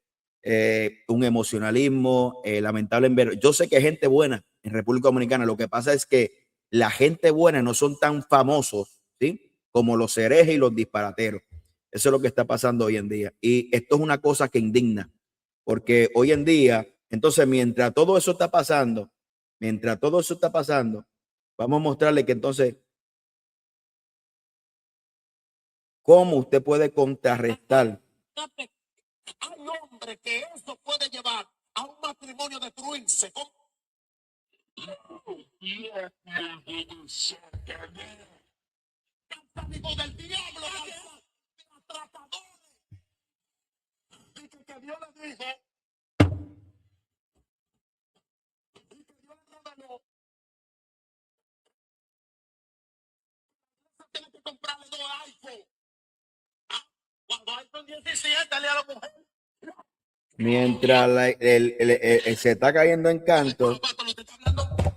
un emocionalismo lamentable. Yo sé que hay gente buena en República Dominicana. Lo que pasa es que la gente buena no son tan famosos, ¿sí?, como los herejes y los disparateros. Eso es lo que está pasando hoy en día. Y esto es una cosa que indigna. Porque hoy en día, entonces, mientras todo eso está pasando, vamos a mostrarle que entonces, cómo usted puede contrarrestar. Hay hombre que eso puede llevar a un matrimonio destruirse. Amigo del diablo, que Dios le dijo. Tiene que comprarle 2 iPhone. Cuando iPhone 17, dale a la mujer. Mientras se está cayendo en canto,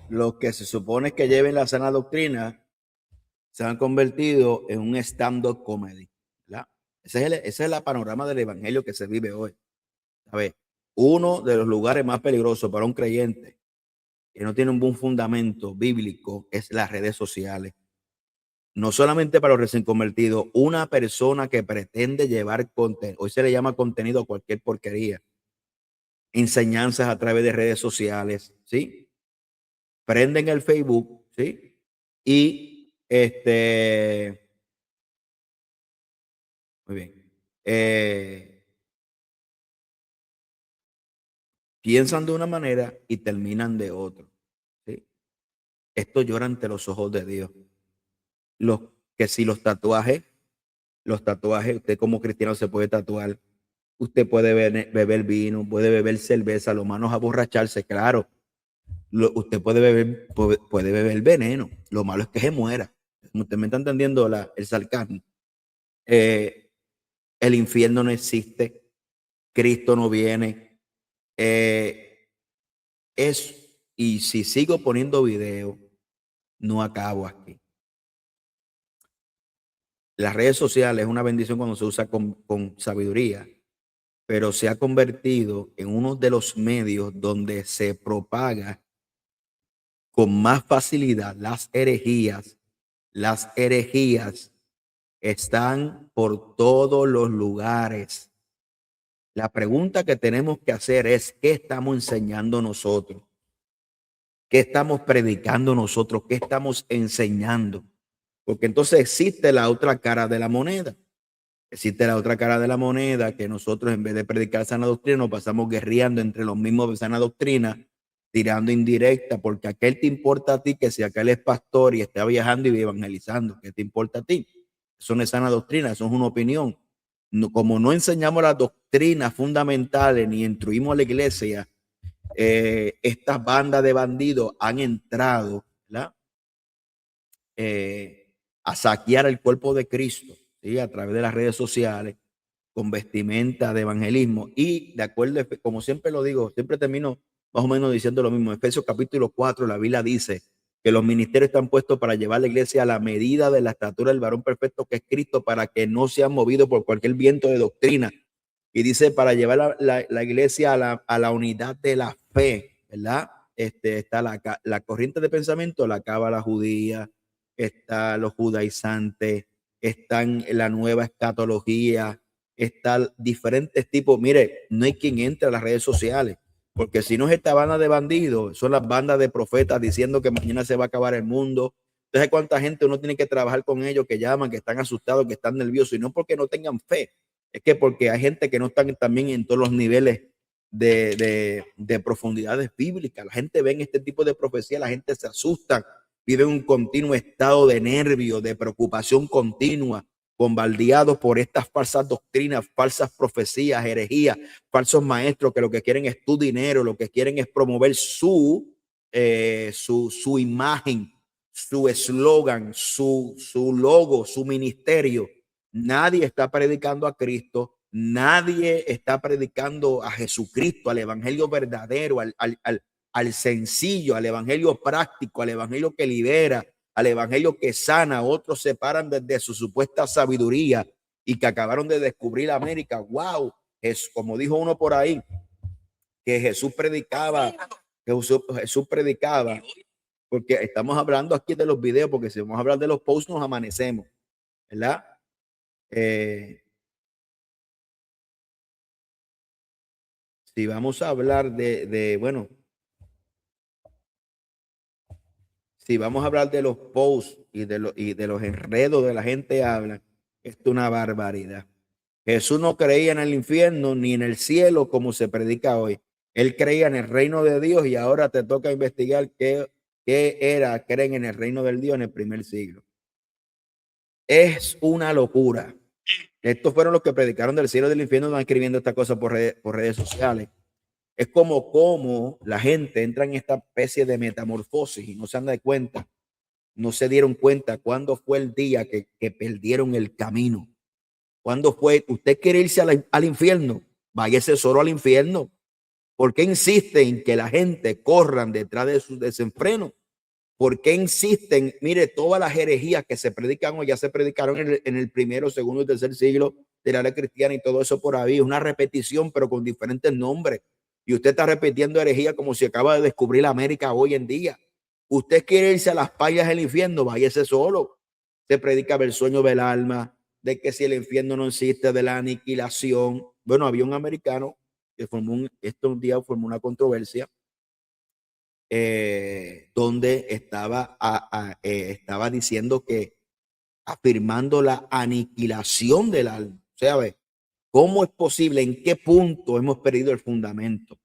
los que se supone que lleven la sana doctrina se han convertido en un stand-up comedy, ¿verdad? Ese es el panorama del evangelio que se vive hoy. A ver, uno de los lugares más peligrosos para un creyente que no tiene un buen fundamento bíblico es las redes sociales. No solamente para los recién convertidos, una persona que pretende llevar contenido, hoy se le llama contenido a cualquier porquería, enseñanzas a través de redes sociales, ¿sí? Prenden el Facebook, ¿sí? Y muy bien. Piensan de una manera y terminan de otra, ¿sí? Esto llora ante los ojos de Dios. Que si los tatuajes, usted como cristiano se puede tatuar, usted puede beber vino, puede beber cerveza, lo malo es aborracharse, claro. Usted puede beber veneno, lo malo es que se muera. Usted me está entendiendo el sarcasmo. El infierno no existe, Cristo no viene. Y si sigo poniendo video, no acabo aquí. Las redes sociales es una bendición cuando se usa con sabiduría, pero se ha convertido en uno de los medios donde se propaga con más facilidad las herejías. Las herejías están por todos los lugares. La pregunta que tenemos que hacer es, ¿qué estamos enseñando nosotros? ¿Qué estamos predicando nosotros? ¿Qué estamos enseñando? Porque entonces existe la otra cara de la moneda. Existe la otra cara de la moneda, que nosotros en vez de predicar sana doctrina nos pasamos guerreando entre los mismos de sana doctrina, tirando indirecta, porque aquel te importa a ti, que si aquel es pastor y está viajando y evangelizando, ¿qué te importa a ti? Eso no es sana doctrina, eso es una opinión. No, como no enseñamos las doctrinas fundamentales ni instruimos a la iglesia, estas bandas de bandidos han entrado, ¿verdad?, a saquear el cuerpo de Cristo, ¿sí?, a través de las redes sociales, con vestimenta de evangelismo. Y de acuerdo, como siempre lo digo, siempre termino más o menos diciendo lo mismo. Efesios capítulo 4, la Biblia dice que los ministerios están puestos para llevar a la iglesia a la medida de la estatura del varón perfecto que es Cristo, para que no sean movidos por cualquier viento de doctrina. Y dice para llevar la iglesia a la unidad de la fe, ¿verdad? Está la corriente de pensamiento, la cábala judía, está los judaizantes, están la nueva escatología, están diferentes tipos. Mire, no hay quien entre a las redes sociales, porque si no es esta banda de bandidos, son las bandas de profetas diciendo que mañana se va a acabar el mundo. Entonces, ¿cuánta gente uno tiene que trabajar con ellos, que llaman, que están asustados, que están nerviosos? Y no porque no tengan fe, es que porque hay gente que no están también en todos los niveles de profundidades bíblicas. La gente ve en este tipo de profecía, la gente se asusta, vive en un continuo estado de nervio, de preocupación continua, bombardeados por estas falsas doctrinas, falsas profecías, herejías, falsos maestros que lo que quieren es tu dinero, lo que quieren es promover su su imagen, su eslogan, su logo, su ministerio. Nadie está predicando a Cristo, nadie está predicando a Jesucristo, al evangelio verdadero, al sencillo, al evangelio práctico, al evangelio que libera, al evangelio que sana. Otros se paran desde su supuesta sabiduría y que acabaron de descubrir América. Wow, es como dijo uno por ahí, que Jesús predicaba, Jesús predicaba, porque estamos hablando aquí de los videos, porque si vamos a hablar de los posts nos amanecemos, ¿verdad? Si vamos a hablar bueno, si vamos a hablar de los posts y de los enredos de la gente habla, esto es una barbaridad. Jesús no creía en el infierno ni en el cielo como se predica hoy. Él creía en el reino de Dios y ahora te toca investigar qué era creen en el reino del Dios en el primer siglo. Es una locura. Estos fueron los que predicaron del cielo y del infierno, están escribiendo esta cosa por redes sociales. Es como la gente entra en esta especie de metamorfosis y no se han dado cuenta, no se dieron cuenta cuándo fue el día que perdieron el camino. ¿Cuándo fue? ¿Usted quiere irse al infierno? Váyase solo al infierno. ¿Por qué insisten en que la gente corran detrás de sus desenfrenos? ¿Por qué insisten? Mire, todas las herejías que se predican hoy ya se predicaron en el primero, segundo y tercer siglo de la era cristiana y todo eso por ahí. Es una repetición, pero con diferentes nombres. Y usted está repitiendo herejía como si acaba de descubrir la América hoy en día. Usted quiere irse a las payas del infierno, váyase solo. Se predica del sueño del alma, de que si el infierno no existe, de la aniquilación. Bueno, había un americano que un día formó una controversia donde estaba diciendo que afirmando la aniquilación del alma. O sea, ¿cómo es posible? ¿En qué punto hemos perdido el fundamento?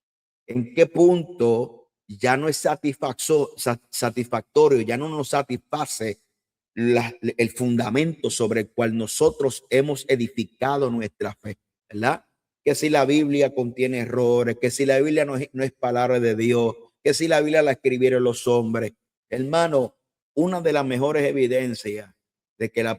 ¿En qué punto ya no es satisfactorio, ya no nos satisface el fundamento sobre el cual nosotros hemos edificado nuestra fe? ¿Verdad? Que si la Biblia contiene errores, que si la Biblia no es palabra de Dios, que si la Biblia la escribieron los hombres. Hermano, una de las mejores evidencias de que la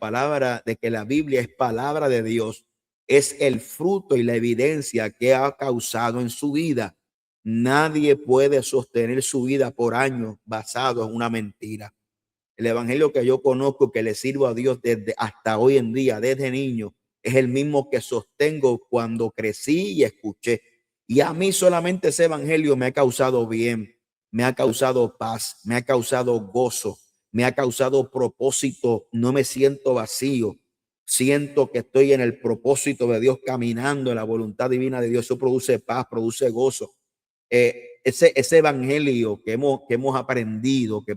Biblia es palabra de Dios es el fruto y la evidencia que ha causado en su vida. Nadie puede sostener su vida por años basado en una mentira. El evangelio que yo conozco, que le sirvo a Dios desde hasta hoy en día, desde niño, es el mismo que sostengo cuando crecí y escuché. Y a mí solamente ese evangelio me ha causado bien, me ha causado paz, me ha causado gozo, me ha causado propósito. No me siento vacío. Siento que estoy en el propósito de Dios, caminando en la voluntad divina de Dios. Eso produce paz, produce gozo. Ese evangelio que hemos aprendido, que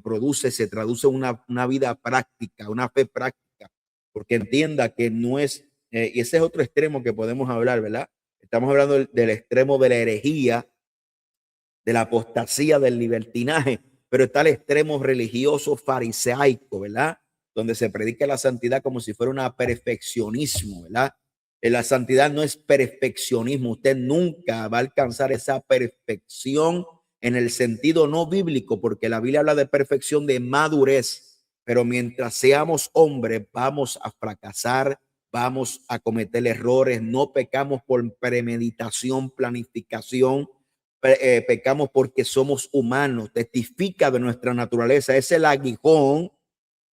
se traduce en una vida práctica, una fe práctica, porque entienda que no es, y ese es otro extremo que podemos hablar, ¿verdad? Estamos hablando del extremo de la herejía, de la apostasía, del libertinaje, pero está el extremo religioso farisaico, ¿verdad? Donde se predica la santidad como si fuera un perfeccionismo, ¿verdad? La santidad no es perfeccionismo. Usted nunca va a alcanzar esa perfección en el sentido no bíblico, porque la Biblia habla de perfección, de madurez. Pero mientras seamos hombres, vamos a fracasar, vamos a cometer errores. No pecamos por premeditación, planificación. Pecamos porque somos humanos. Testifica de nuestra naturaleza. Es el aguijón,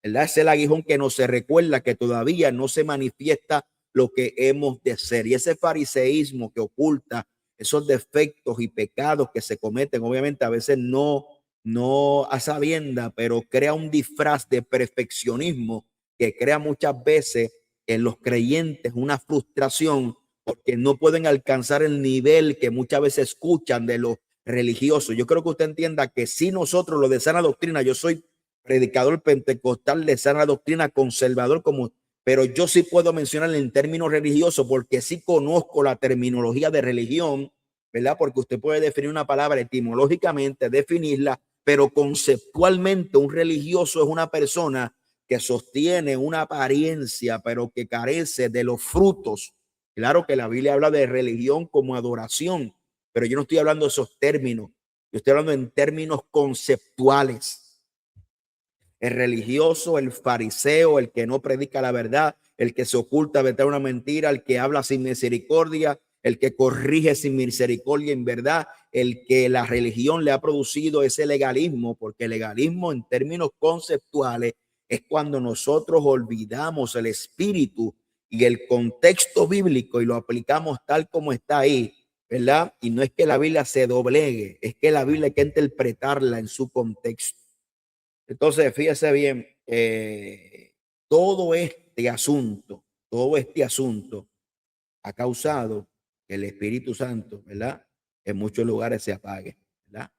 ¿verdad? Es el aguijón que nos recuerda que todavía no se manifiesta lo que hemos de ser. Y ese fariseísmo que oculta esos defectos y pecados que se cometen, obviamente a veces no a sabienda, pero crea un disfraz de perfeccionismo que crea muchas veces en los creyentes una frustración porque no pueden alcanzar el nivel que muchas veces escuchan de los religiosos. Yo creo que usted entienda que si nosotros, lo de sana doctrina, yo soy predicador pentecostal de sana doctrina, conservador, pero yo sí puedo mencionar en términos religiosos porque sí conozco la terminología de religión, ¿verdad? Porque usted puede definir una palabra etimológicamente, definirla, pero conceptualmente un religioso es una persona que sostiene una apariencia, pero que carece de los frutos. Claro que la Biblia habla de religión como adoración, pero yo no estoy hablando de esos términos. Yo estoy hablando en términos conceptuales. El religioso, el fariseo, el que no predica la verdad, el que se oculta detrás de una mentira, el que habla sin misericordia, el que corrige sin misericordia en verdad, el que la religión le ha producido ese legalismo, porque el legalismo en términos conceptuales es cuando nosotros olvidamos el espíritu y el contexto bíblico y lo aplicamos tal como está ahí, ¿verdad? Y no es que la Biblia se doblegue, es que la Biblia hay que interpretarla en su contexto. Entonces, fíjese bien, todo este asunto ha causado que el Espíritu Santo, ¿verdad? En muchos lugares se apague, ¿verdad?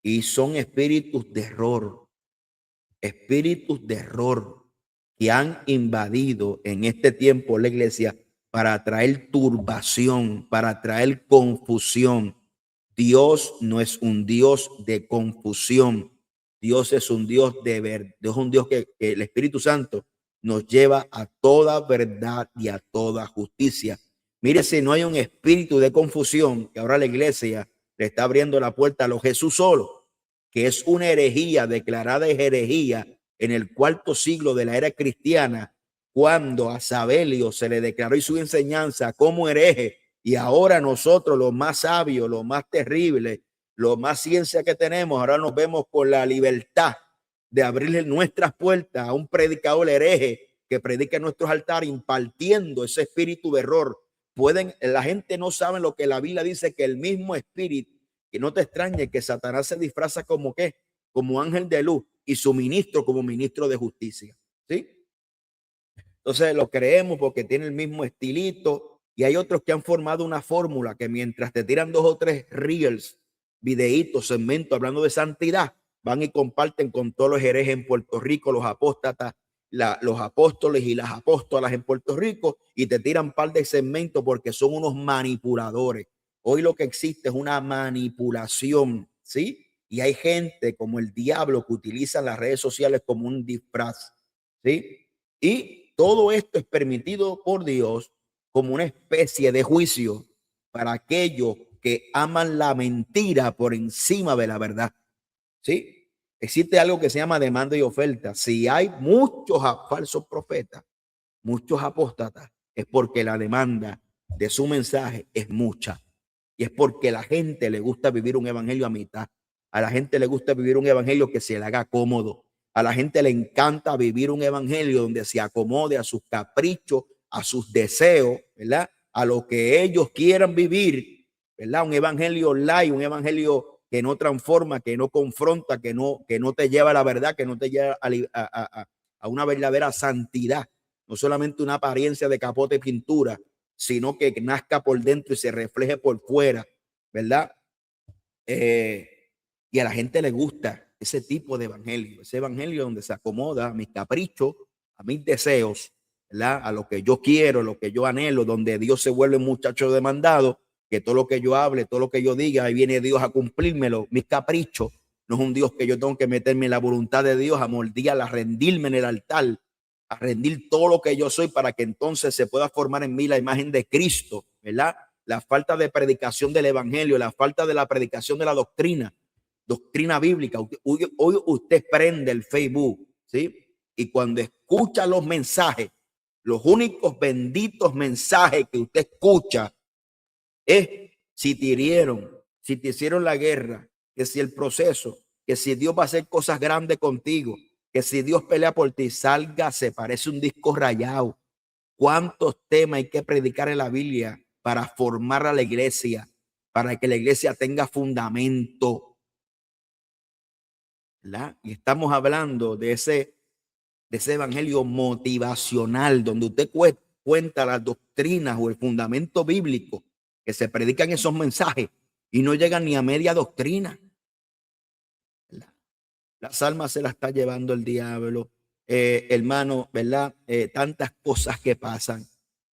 Y son espíritus de error que han invadido en este tiempo la iglesia para traer turbación, para traer confusión. Dios no es un Dios de confusión. Dios es un Dios de verdad. Dios es un Dios que el Espíritu Santo nos lleva a toda verdad y a toda justicia. Mire, si no hay un espíritu de confusión, que ahora la iglesia le está abriendo la puerta a los Jesús solo, que es una herejía declarada herejía en el cuarto siglo de la era cristiana, cuando a Sabelio se le declaró y su enseñanza como hereje, y ahora nosotros, los más sabios, los más terribles, los más ciencia que tenemos, ahora nos vemos con la libertad de abrirle nuestras puertas a un predicador hereje que predica en nuestros altares, impartiendo ese espíritu de error. La gente no sabe lo que la Biblia dice, que el mismo espíritu, que no te extrañe que Satanás se disfraza como qué, como ángel de luz, y su ministro como ministro de justicia, ¿sí? Entonces lo creemos porque tiene el mismo estilito, y hay otros que han formado una fórmula que mientras te tiran 2 o 3 reels, videitos, segmentos hablando de santidad, van y comparten con todos los herejes en Puerto Rico, los apóstatas, los apóstoles y las apóstolas en Puerto Rico, y te tiran un par de segmentos porque son unos manipuladores. Hoy lo que existe es una manipulación, ¿sí? Y hay gente como el diablo que utiliza las redes sociales como un disfraz, ¿sí? Y todo esto es permitido por Dios como una especie de juicio para aquellos que aman la mentira por encima de la verdad, ¿sí? Existe algo que se llama demanda y oferta. Si hay muchos falsos profetas, muchos apóstatas, es porque la demanda de su mensaje es mucha. Y es porque a la gente le gusta vivir un evangelio a mitad. A la gente le gusta vivir un evangelio que se le haga cómodo. A la gente le encanta vivir un evangelio donde se acomode a sus caprichos, a sus deseos, ¿verdad? A lo que ellos quieran vivir, ¿verdad? Un evangelio light, un evangelio que no transforma, que no confronta, que no te lleva a la verdad, que no te lleva a una verdadera santidad. No solamente una apariencia de capote y pintura, sino que nazca por dentro y se refleje por fuera, ¿verdad? Y a la gente le gusta ese tipo de evangelio, ese evangelio donde se acomoda a mis caprichos, a mis deseos, ¿verdad? A lo que yo quiero, lo que yo anhelo, donde Dios se vuelve un muchacho demandado, que todo lo que yo hable, todo lo que yo diga, ahí viene Dios a cumplírmelo, mis caprichos. No es un Dios que yo tengo que meterme en la voluntad de Dios, a moldear, a rendirme en el altar, a rendir todo lo que yo soy para que entonces se pueda formar en mí la imagen de Cristo, ¿verdad? La falta de predicación del evangelio, la falta de la predicación de la doctrina bíblica. Hoy usted prende el Facebook, ¿sí? Y cuando escucha los mensajes, los únicos benditos mensajes que usted escucha es si te hirieron, si te hicieron la guerra, que si el proceso, que si Dios va a hacer cosas grandes contigo, que si Dios pelea por ti, salga, se parece un disco rayado. ¿Cuántos temas hay que predicar en la Biblia para formar a la iglesia, para que la iglesia tenga fundamento? ¿Verdad? Y estamos hablando de ese evangelio motivacional, donde usted cuenta las doctrinas o el fundamento bíblico que se predican esos mensajes y no llegan ni a media doctrina. Las almas se las está llevando el diablo, hermano, ¿verdad? Tantas cosas que pasan.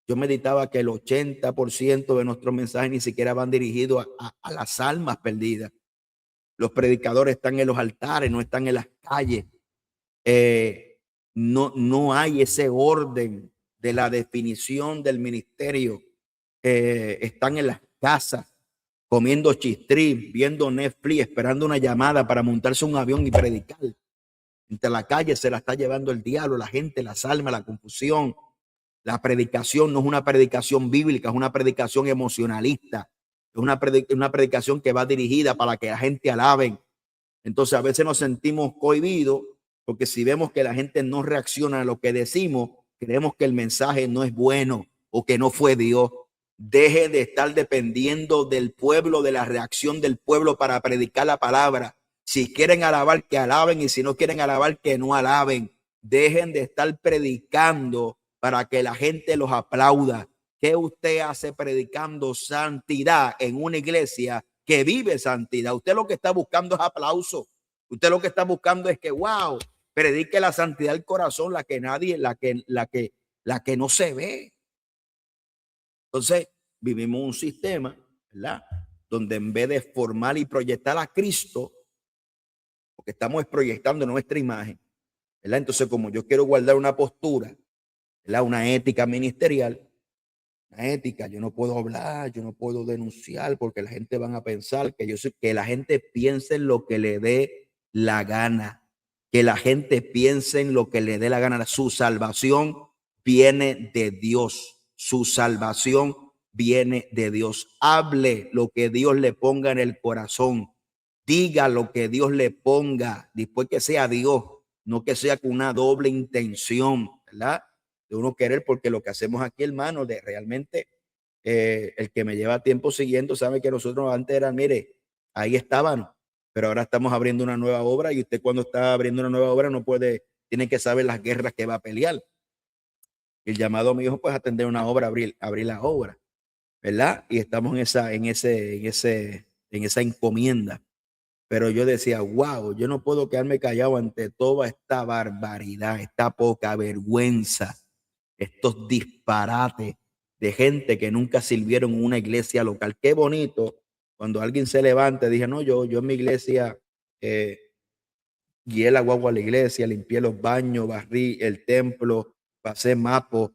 Yo meditaba que el 80% de nuestros mensajes ni siquiera van dirigidos a las almas perdidas. Los predicadores están en los altares, no están en las calles. No hay ese orden de la definición del ministerio. Están en las casas comiendo chistrí, viendo Netflix, esperando una llamada para montarse un avión y predicar. Entre la calle se la está llevando el diablo, la gente, las almas, la confusión. La predicación no es una predicación bíblica, es una predicación emocionalista. Es una predicación que va dirigida para que la gente alaben. Entonces a veces nos sentimos cohibidos porque si vemos que la gente no reacciona a lo que decimos, creemos que el mensaje no es bueno o que no fue Dios. Deje de estar dependiendo del pueblo, de la reacción del pueblo para predicar la palabra. Si quieren alabar, que alaben, y si no quieren alabar, que no alaben. Dejen de estar predicando para que la gente los aplauda. ¿Qué usted hace predicando santidad en una iglesia que vive santidad? Usted lo que está buscando es aplauso. Usted lo que está buscando es que, wow, predique la santidad del corazón, la que nadie, la que no se ve. Entonces, vivimos un sistema, ¿verdad? Donde en vez de formar y proyectar a Cristo, porque estamos proyectando nuestra imagen, ¿verdad? Entonces, como yo quiero guardar una postura, ¿verdad? Una ética ministerial, una ética, yo no puedo hablar, yo no puedo denunciar porque la gente van a pensar que yo soy, que la gente piense en lo que le dé la gana, que la gente piense en lo que le dé la gana. Su salvación viene de Dios, su salvación viene de Dios. Hable lo que Dios le ponga en el corazón, diga lo que Dios le ponga, después que sea Dios, no que sea con una doble intención, ¿verdad? De uno querer, porque lo que hacemos aquí, hermano, de realmente el que me lleva tiempo siguiendo sabe que nosotros antes eran, mire, ahí estaban, pero ahora estamos abriendo una nueva obra y usted cuando está abriendo una nueva obra no puede, tiene que saber las guerras que va a pelear. El llamado a mi hijo pues atender una obra, abrir la obra, ¿verdad? Y estamos en esa encomienda. Pero yo decía, wow, yo no puedo quedarme callado ante toda esta barbaridad, esta poca vergüenza, estos disparates de gente que nunca sirvieron en una iglesia local. Qué bonito cuando alguien se levanta y dije, no, yo en mi iglesia guié la guagua a la iglesia, limpié los baños, barrí el templo, pasé mapos,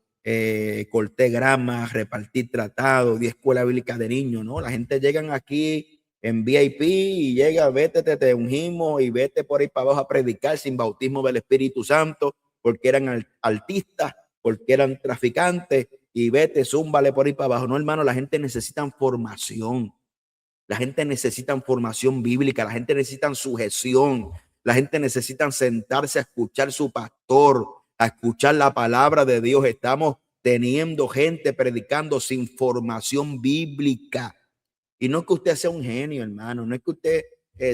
corté grama, repartí tratados, di escuela bíblica de niños, ¿no? La gente llegan aquí en VIP y llega, vete, te ungimos y vete por ahí para abajo a predicar sin bautismo del Espíritu Santo, porque eran artistas, porque eran traficantes, y vete, zúmbale por ahí para abajo. No, hermano, la gente necesita formación. La gente necesita formación bíblica, la gente necesita sujeción, la gente necesita sentarse a escuchar su pastor, a escuchar la palabra de Dios. Estamos teniendo gente predicando sin formación bíblica. Y no es que usted sea un genio, hermano, no es que usted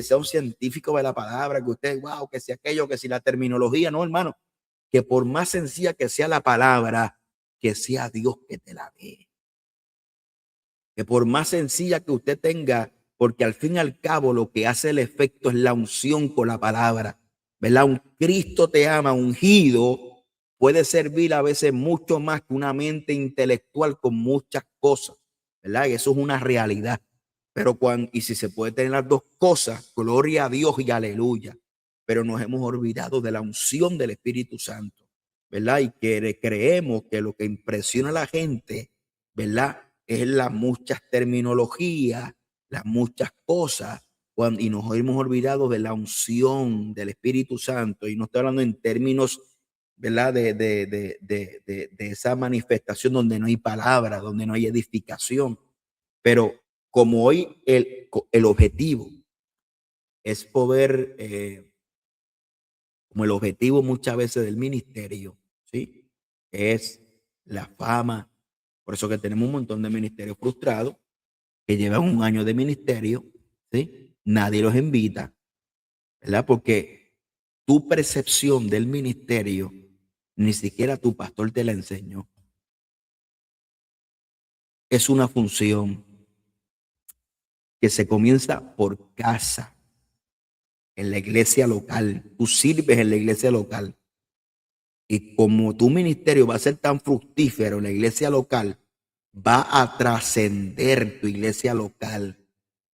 sea un científico de la palabra, que usted, wow, que si aquello, que si la terminología, no, hermano, que por más sencilla que sea la palabra, que sea Dios que te la dé. Que por más sencilla que usted tenga, porque al fin y al cabo lo que hace el efecto es la unción con la palabra, ¿verdad? Un Cristo te ama ungido puede servir a veces mucho más que una mente intelectual con muchas cosas, ¿verdad? Y eso es una realidad. Pero y si se puede tener las dos cosas, gloria a Dios y aleluya. Pero nos hemos olvidado de la unción del Espíritu Santo, ¿verdad? Y que creemos que lo que impresiona a la gente, ¿verdad? Es las muchas terminologías, las muchas cosas, y nos hemos olvidado de la unción del Espíritu Santo. Y no estoy hablando en términos, ¿verdad? De esa manifestación donde no hay palabra, donde no hay edificación. Pero como hoy el objetivo es poder, como el objetivo muchas veces del ministerio, ¿sí? Es la fama. Por eso que tenemos un montón de ministerios frustrados que llevan un año de ministerio, ¿sí? Nadie los invita, ¿verdad? Porque tu percepción del ministerio, ni siquiera tu pastor te la enseñó. Es una función que se comienza por casa, en la iglesia local. Tú sirves en la iglesia local. Y como tu ministerio va a ser tan fructífero en la iglesia local, va a trascender tu iglesia local.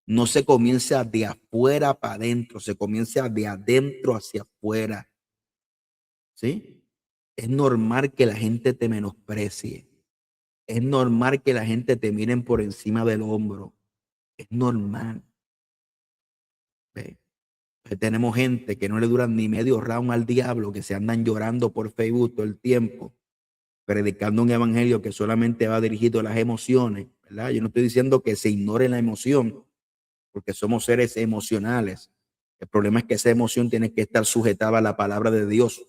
No se comienza de afuera para adentro, se comienza de adentro hacia afuera. ¿Sí? Es normal que la gente te menosprecie. Es normal que la gente te miren por encima del hombro. Es normal. ¿Ve? Tenemos gente que no le duran ni medio round al diablo, que se andan llorando por Facebook todo el tiempo, predicando un evangelio que solamente va dirigido a las emociones, ¿verdad? Yo no estoy diciendo que se ignore la emoción, porque somos seres emocionales. El problema es que esa emoción tiene que estar sujetada a la palabra de Dios,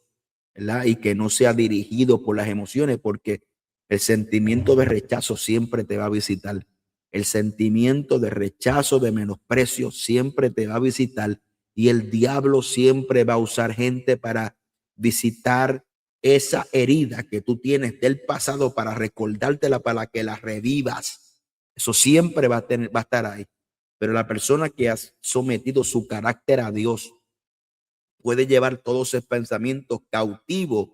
¿verdad? Y que no sea dirigido por las emociones, porque el sentimiento de rechazo siempre te va a visitar. El sentimiento de rechazo, de menosprecio, siempre te va a visitar. Y el diablo siempre va a usar gente para visitar esa herida que tú tienes del pasado, para recordártela, para que la revivas. Eso siempre va a estar ahí. Pero la persona que ha sometido su carácter a Dios puede llevar todos esos pensamientos cautivos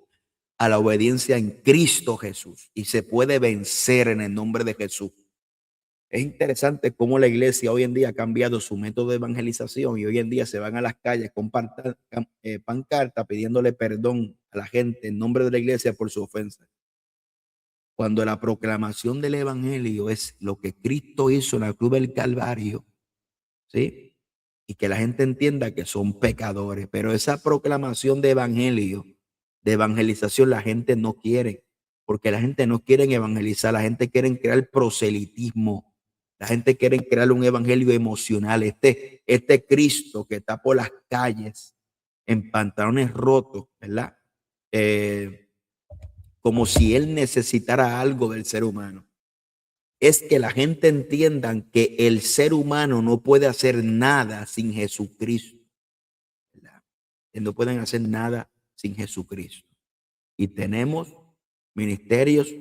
a la obediencia en Cristo Jesús, y se puede vencer en el nombre de Jesús. Es interesante cómo la iglesia hoy en día ha cambiado su método de evangelización, y hoy en día se van a las calles con pancarta pidiéndole perdón a la gente en nombre de la iglesia por su ofensa. Cuando la proclamación del evangelio es lo que Cristo hizo en la cruz del Calvario, ¿sí? Y que la gente entienda que son pecadores. Pero esa proclamación de evangelio, de evangelización, la gente no quiere, porque la gente no quiere evangelizar, la gente quiere crear proselitismo, la gente quiere crear un evangelio emocional. Este Cristo que está por las calles en pantalones rotos, ¿verdad? Como si él necesitara algo del ser humano. Es que la gente entienda que el ser humano no puede hacer nada sin Jesucristo, ¿verdad? Que no pueden hacer nada sin Jesucristo. Y tenemos ministerios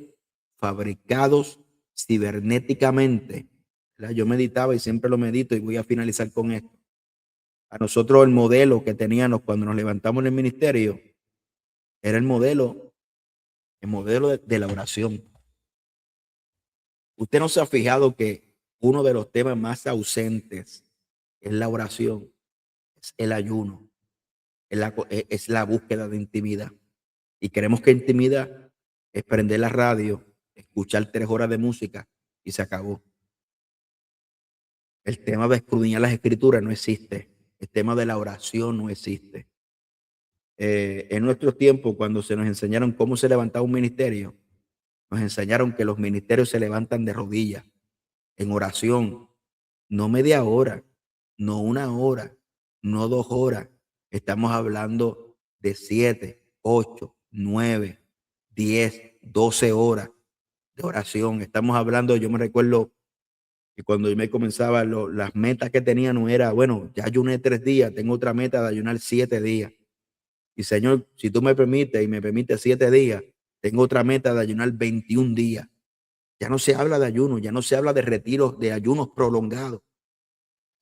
fabricados cibernéticamente, ¿verdad? Yo meditaba y siempre lo medito, y voy a finalizar con esto. A nosotros el modelo que teníamos cuando nos levantamos en el ministerio era el modelo de la oración. Usted no se ha fijado que uno de los temas más ausentes es la oración, es el ayuno, es la búsqueda de intimidad. Y queremos que intimidad es prender la radio, escuchar 3 horas de música y se acabó. El tema de escudriñar las escrituras no existe. El tema de la oración no existe. En nuestros tiempos, cuando se nos enseñaron cómo se levantaba un ministerio, nos enseñaron que los ministerios se levantan de rodillas, en oración, no media hora, no 1 hora, no 2 horas. Estamos hablando de 7, 8, 9, 10, 12 horas de oración. Estamos hablando, yo me recuerdo que cuando yo me comenzaba, las metas que tenía no era, bueno, ya ayuné 3 días, tengo otra meta de ayunar 7 días. Y Señor, si tú me permites y me permites 7 días, tengo otra meta de ayunar 21 días. Ya no se habla de ayuno, ya no se habla de retiros, de ayunos prolongados,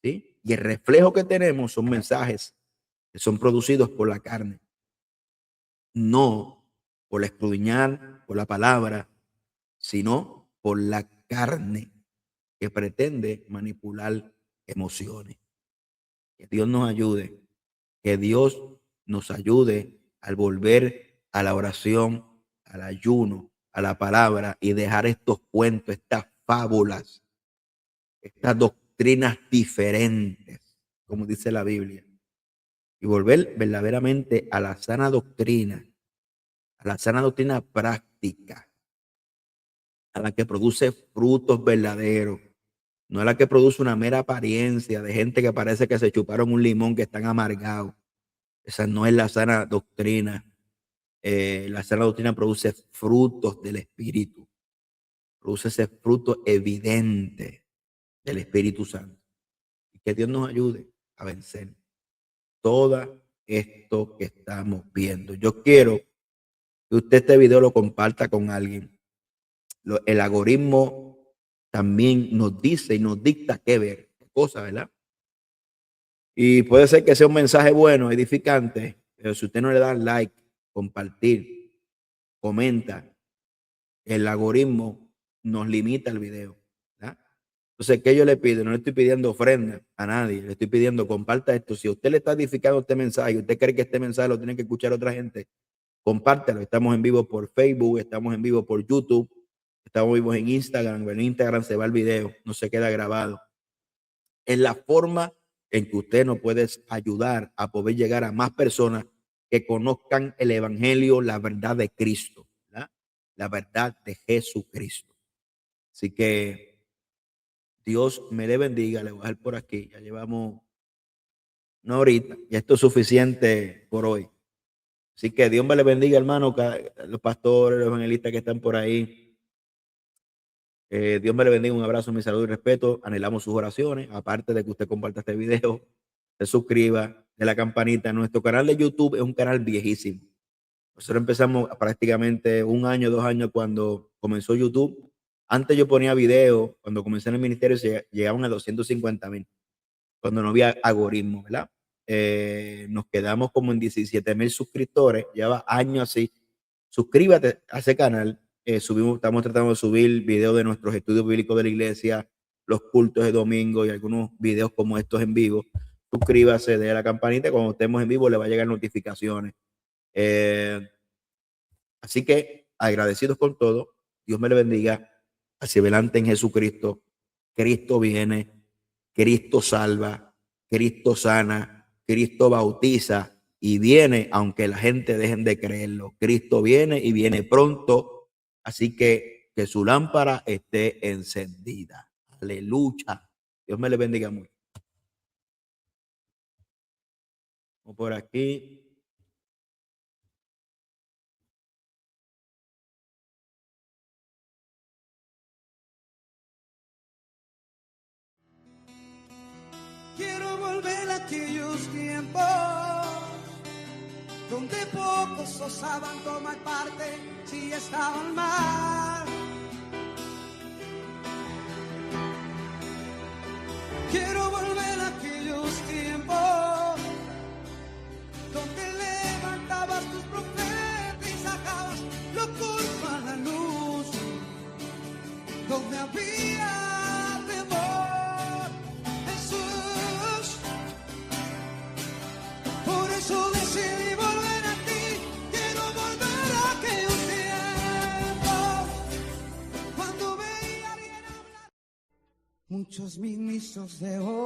¿sí? Y el reflejo que tenemos son mensajes que son producidos por la carne, no por escudriñar, por la palabra, sino por la carne que pretende manipular emociones. Que Dios nos ayude, que Dios nos ayude al volver a la oración, al ayuno, a la palabra, y dejar estos cuentos, estas fábulas, estas doctrinas diferentes, como dice la Biblia, y volver verdaderamente a la sana doctrina práctica, a la que produce frutos verdaderos, no a la que produce una mera apariencia de gente que parece que se chuparon un limón, que están amargados. Esa no es la sana doctrina. La sana doctrina produce frutos del Espíritu, produce ese fruto evidente del Espíritu Santo. Y que Dios nos ayude a vencer todo esto que estamos viendo. Yo quiero que usted este video lo comparta con alguien. El algoritmo también nos dice y nos dicta qué ver, qué cosa, ¿verdad? Y puede ser que sea un mensaje bueno, edificante, pero si usted no le da like, compartir, comenta, el algoritmo nos limita el video, ¿verdad? Entonces, ¿qué yo le pido? No le estoy pidiendo ofrenda a nadie, le estoy pidiendo comparta esto. Si usted le está edificando este mensaje y usted cree que este mensaje lo tiene que escuchar otra gente, compártelo. Estamos en vivo por Facebook, estamos en vivo por YouTube, estamos vivos en Instagram. En Instagram se va el video, no se queda grabado. Es la forma en que usted nos puede ayudar a poder llegar a más personas que conozcan el evangelio, la verdad de Cristo, ¿verdad? La verdad de Jesucristo. Así que Dios me le bendiga. Le voy a dejar por aquí. Ya llevamos una horita. Ya esto es suficiente por hoy. Así que Dios me le bendiga, hermano, los pastores, los evangelistas que están por ahí. Dios me le bendiga, un abrazo, mi salud y respeto. Anhelamos sus oraciones. Aparte de que usted comparta este video, se suscriba, de la campanita. Nuestro canal de YouTube es un canal viejísimo. Nosotros empezamos prácticamente 1 año, 2 años cuando comenzó YouTube. Antes yo ponía videos, cuando comencé en el ministerio llegaban a 250,000, cuando no había algoritmo, ¿verdad? Nos quedamos como en 17,000 suscriptores, lleva años así. Suscríbete a ese canal. Estamos tratando de subir videos de nuestros estudios bíblicos de la iglesia, los cultos de domingo y algunos videos como estos en vivo. Suscríbase, dé la campanita, cuando estemos en vivo le va a llegar notificaciones. Así que agradecidos con todo. Dios me le bendiga. Hacia adelante en Jesucristo. Cristo viene, Cristo salva, Cristo sana, Cristo bautiza y viene aunque la gente dejen de creerlo. Cristo viene y viene pronto. Así que su lámpara esté encendida. Aleluya. Dios me le bendiga mucho. Vamos por aquí. Quiero volver a aquellos tiempos donde pocos osaban tomar parte si estaban mal. Quiero volver a aquellos tiempos donde levantabas tus profetas y sacabas lo oculto a la luz, donde había temor, Jesús. Por eso decidí volver a ti. Quiero volver a aquellos tiempos cuando veía bien hablar muchos ministros de hoy.